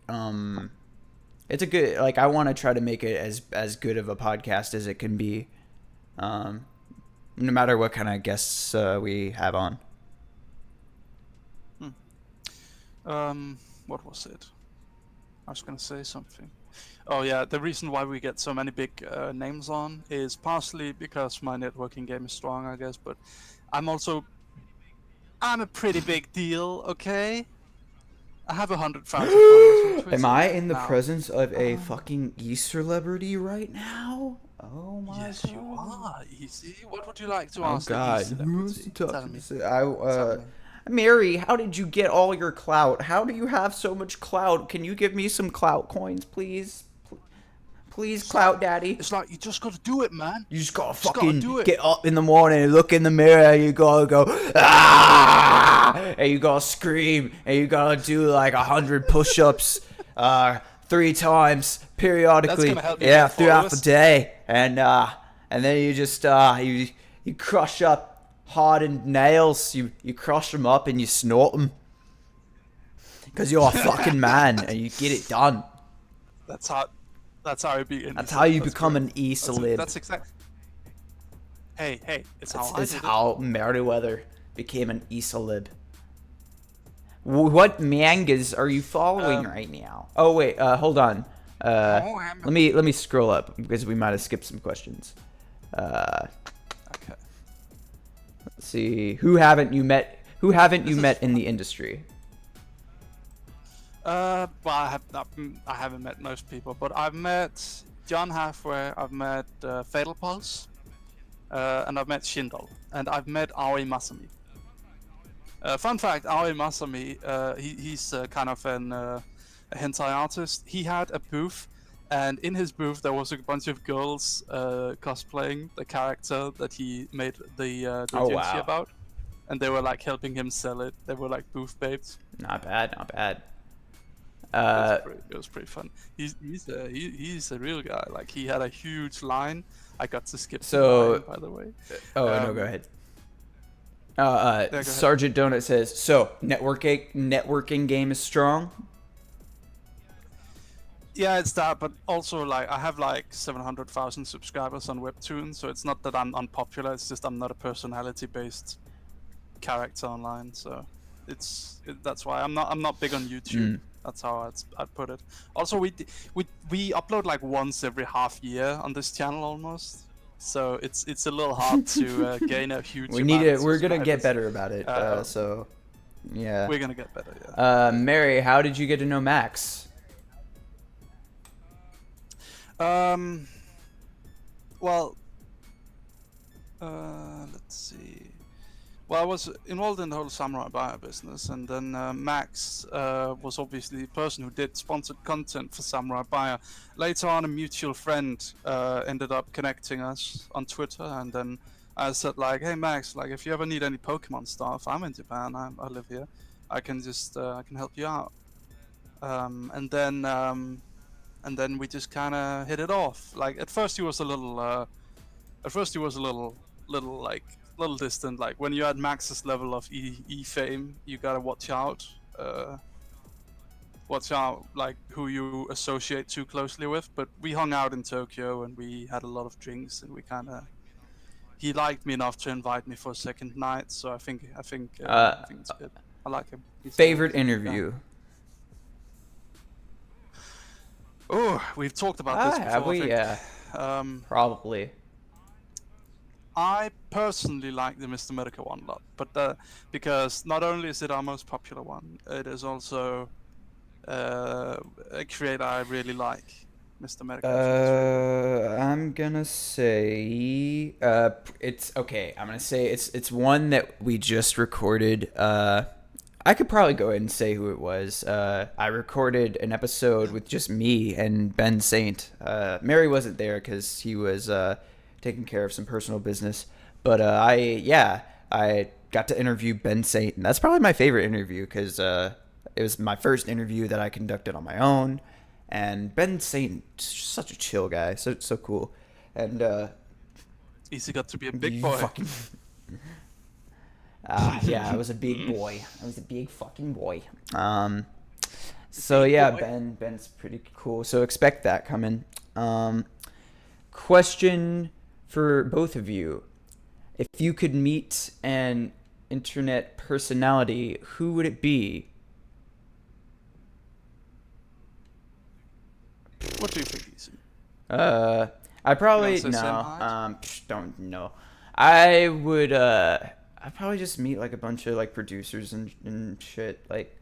it's a good, like I want to try to make it as good of a podcast as it can be, no matter what kind of guests we have on. What was it? I was gonna say something. Oh yeah, the reason why we get so many big names on is partially because my networking game is strong, I guess, but I'm a pretty big deal, okay? I have 100,000 followers on Twitter. Am I in the presence of a fucking e-celebrity right now? Oh my god. Yes, you are, Easy. What would you like to ask? Oh god. Tell me. Mary, how did you get all your clout? How do you have so much clout? Can you give me some clout coins, please? Please, clout daddy. It's like you just gotta do it, man. You just gotta fucking get up in the morning and look in the mirror and you gotta go, ah! And you gotta scream and you gotta do like 100 push-ups 3 times periodically. Throughout the day. And then you just, you crush up hardened nails, you crush them up and you snort them because you're a fucking man and you get it done. That's how you be. That's how you become an e-celeb. That's exactly. Hey, it's how Meriwether became an e-celeb. What mangas are you following right now? Oh wait, hold on. Let me scroll up because we might have skipped some questions. Okay. Let's see. Who haven't you met in the industry? Well, I haven't met most people, but I've met John Halfway, I've met Fatal Pulse, and I've met Shindle, and I've met Aoi Masami. Fun fact, Aoi Masami, he's kind of a hentai artist. He had a booth, and in his booth there was a bunch of girls cosplaying the character that he made the doujinshi about, and they were like helping him sell it. They were like booth babes. Not bad. It was pretty fun. He's a real guy. Like he had a huge line. I got to skip the line, by the way. No, go ahead. Go ahead. Sergeant Donut says, so networking game is strong. Yeah, it's that, but also like I have like 700,000 subscribers on Webtoon, so it's not that I'm unpopular. It's just I'm not a personality-based character online, so that's why I'm not big on YouTube. That's how I'd put it. Also, we upload like once every half year on this channel almost, so it's a little hard to gain a huge. We're gonna get better about it. So yeah, we're gonna get better. Yeah. Mary, how did you get to know Max? Well, let's see. Well, I was involved in the whole Samurai Buyer business, and then Max was obviously the person who did sponsored content for Samurai Buyer. Later on, a mutual friend ended up connecting us on Twitter, and then I said like, "Hey Max, like if you ever need any Pokemon stuff, I'm in Japan. I live here. I can just I can help you out." And then we just kind of hit it off. Like at first he was a little distant. Like when you're at Max's level of E fame, you gotta watch out like who you associate too closely with. But we hung out in Tokyo and we had a lot of drinks, and he liked me enough to invite me for a second night. So I think it's good. I like him. Favorite interview? Oh, we've talked about this before. Have we? I think. Yeah. Probably. I personally like the Mr. Medica one a lot, but because not only is it our most popular one, it is also a creator I really like, Mr. Medica. I'm gonna say it's okay. I'm gonna say it's one that we just recorded. I could probably go ahead and say who it was. I recorded an episode with just me and Ben Saint. Mary wasn't there because he was taking care of some personal business. But I got to interview Ben Saint, and that's probably my favorite interview because it was my first interview that I conducted on my own. And Ben Saint, such a chill guy, so cool. And easy got to be a big boy. Fucking... yeah, I was a big boy. I was a big fucking boy. So yeah, Ben's pretty cool. So expect that coming. Question for both of you: if you could meet an internet personality, who would it be? What do you think, Easy? I probably don't know. I would I'd probably just meet like a bunch of like producers and shit, like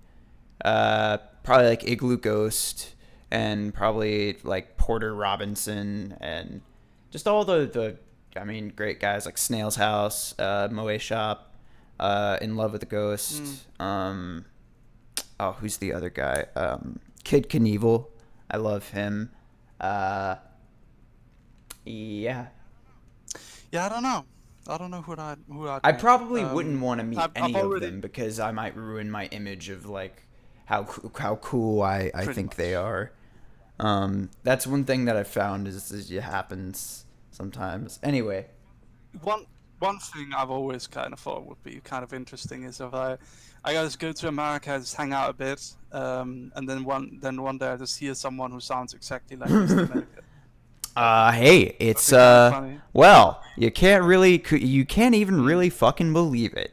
probably like Igloo Ghost and probably like Porter Robinson and just all the I mean great guys like Snail's House, Moe Shop, In Love with the Ghost. Who's the other guy? Kid Knievel. I love him. Yeah. Yeah, I don't know. I don't know who I'd I probably wouldn't want to meet any I've of them because I might ruin my image of like how cool I think much. they are. That's one thing that I found is it happens sometimes. Anyway, one thing I've always kind of thought would be kind of interesting is if I just go to America, just hang out a bit, and then one day I just hear someone who sounds exactly like Mr. Medica. Hey, it's well, you can't even really fucking believe it.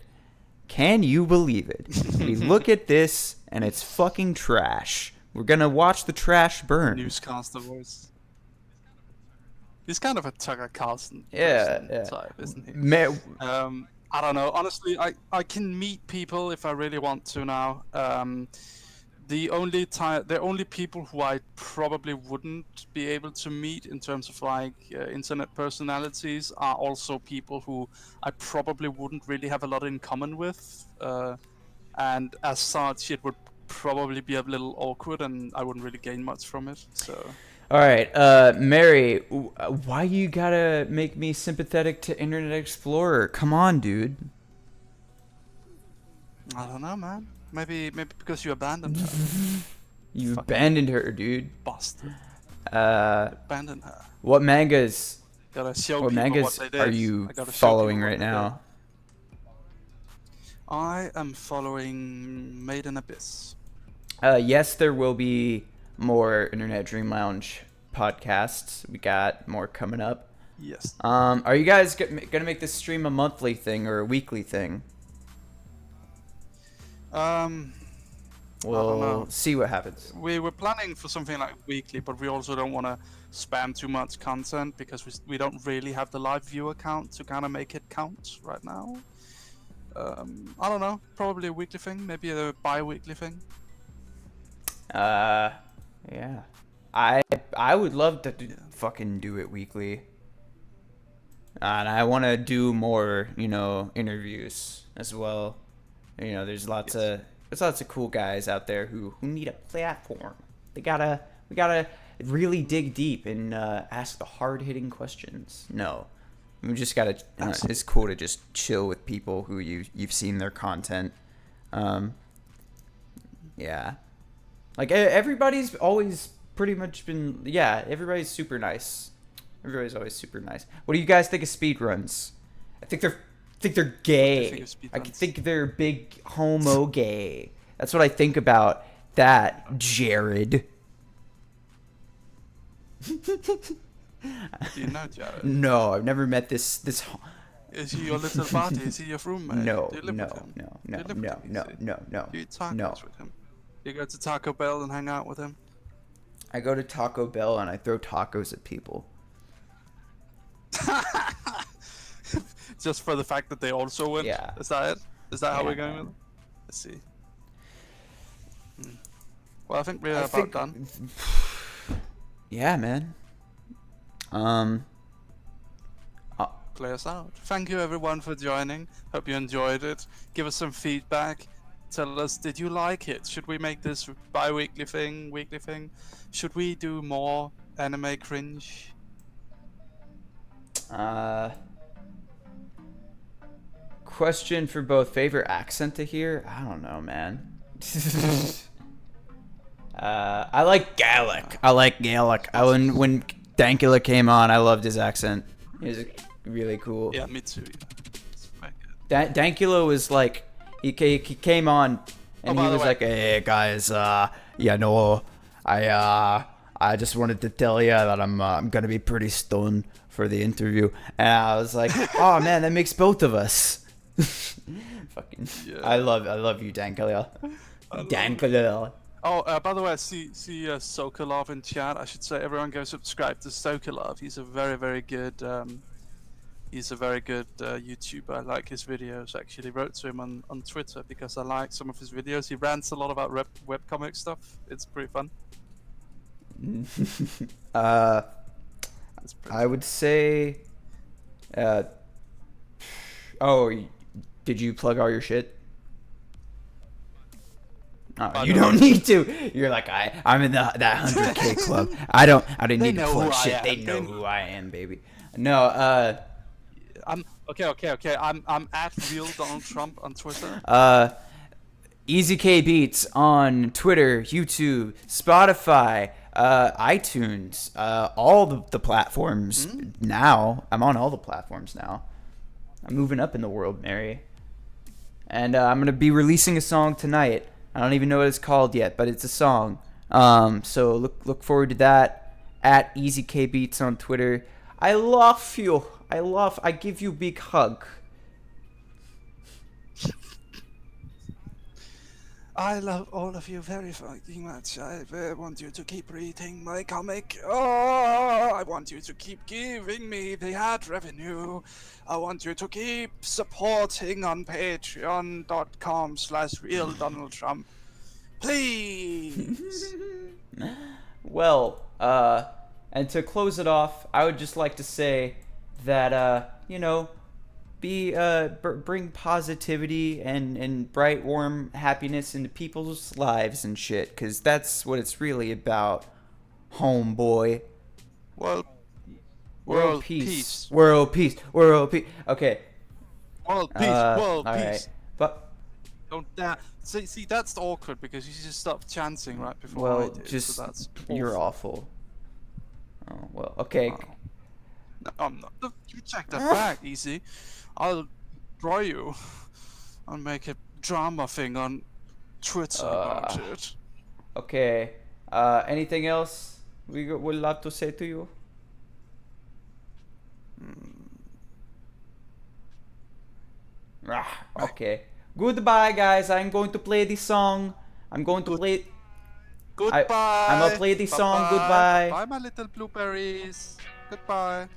Can you believe it? We look at this and it's fucking trash. We're gonna watch the trash burn. Newscaster voice. He's kind of a Tucker Carlson type, isn't he? I don't know. Honestly, I can meet people if I really want to now. The only people who I probably wouldn't be able to meet in terms of like internet personalities are also people who I probably wouldn't really have a lot in common with, and as such, it would probably be a little awkward, and I wouldn't really gain much from it. So. All right, Mary, why you gotta make me sympathetic to Internet Explorer? Come on, dude. I don't know, man. Maybe because you abandoned her. You abandoned her, dude. Bastard. Abandoned her. What mangas? What mangas are you following right now? I am following Made in Abyss. Yes, there will be more Internet Dream Lounge podcasts. We got more coming up. Yes. Are you guys gonna make this stream a monthly thing or a weekly thing? We'll see what happens. We were planning for something like weekly, but we also don't want to spam too much content because we don't really have the live viewer count to kind of make it count right now. I don't know. Probably a weekly thing, maybe a bi-weekly thing. Yeah. I would love to fucking do it weekly. And I want to do more, interviews as well. There's lots of cool guys out there who need a platform. We gotta really dig deep and ask the hard-hitting questions. No, we just gotta. It's cool to just chill with people who you've seen their content. Yeah, like everybody's always pretty much been. Yeah, everybody's super nice. Everybody's always super nice. What do you guys think of speedruns? I think they're gay. I think they're big homo gay. That's what I think about that, Jared. Do you know Jared? No, I've never met this. Is he your little buddy? Is he your roommate? No. Do you live with him? No. Do you talk with him? You go to Taco Bell and hang out with him? I go to Taco Bell and I throw tacos at people. Just for the fact that they also win? Yeah. Is that it? Is that how we're Yeah, going man. with it? Let's see. Well, I think we're about done. Yeah, man. Play us out. Thank you everyone for joining. Hope you enjoyed it. Give us some feedback. Tell us, did you like it? Should we make this bi-weekly thing, weekly thing? Should we do more anime cringe? Question for both. Favorite accent to hear? I don't know, man. I like Gaelic. When Dankula came on, I loved his accent. He was really cool. Yeah, me too. Dankula was like, he came on, and he was like, "Hey guys, I just wanted to tell you that I'm gonna be pretty stoned for the interview," and I was like, "Oh man, that makes both of us." Fucking, yeah. I love you, Dankula. Dankula. Oh, by the way, I see Sokolov in chat. I should say everyone go subscribe to Sokolov. He's a very good YouTuber. I like his videos. I actually wrote to him on Twitter because I like some of his videos. He rants a lot about webcomic stuff. It's pretty fun. I would say, oh, did you plug all your shit? Oh, you don't need to. You're like, I'm in that 100K club. I didn't need to plug shit. They know who I am, baby. No, I'm okay. I'm at real Donald Trump on Twitter. EasyK Beats on Twitter, YouTube, Spotify, iTunes, all the platforms now. I'm on all the platforms now. I'm moving up in the world, Mary. And I'm gonna be releasing a song tonight. I don't even know what it's called yet, but it's a song. So look forward to that. At EasyK Beats on Twitter. I love you. I give you big hug. I love all of you very fucking much. I want you to keep reading my comic. Oh, I want you to keep giving me the ad revenue. I want you to keep supporting on patreon.com/realdonaldtrump. Please. Well, and to close it off, I would just like to say that, bring positivity and bright, warm happiness into people's lives and shit, because that's what it's really about, homeboy. World peace. World peace. World peace. Okay. World peace. World all peace. Right. But don't see that's awkward because you just stopped chanting right before. Well, I did, just so that's you're awful. Oh well. Okay. No, I'm not. You check that back, easy. I'll draw you. I'll make a drama thing on Twitter about it. Okay. Anything else we would love to say to you? Okay. Goodbye, guys. I'm going to play this song. I'm going to play. Goodbye. I'm gonna play this song. Goodbye. Bye, my little blueberries. Goodbye.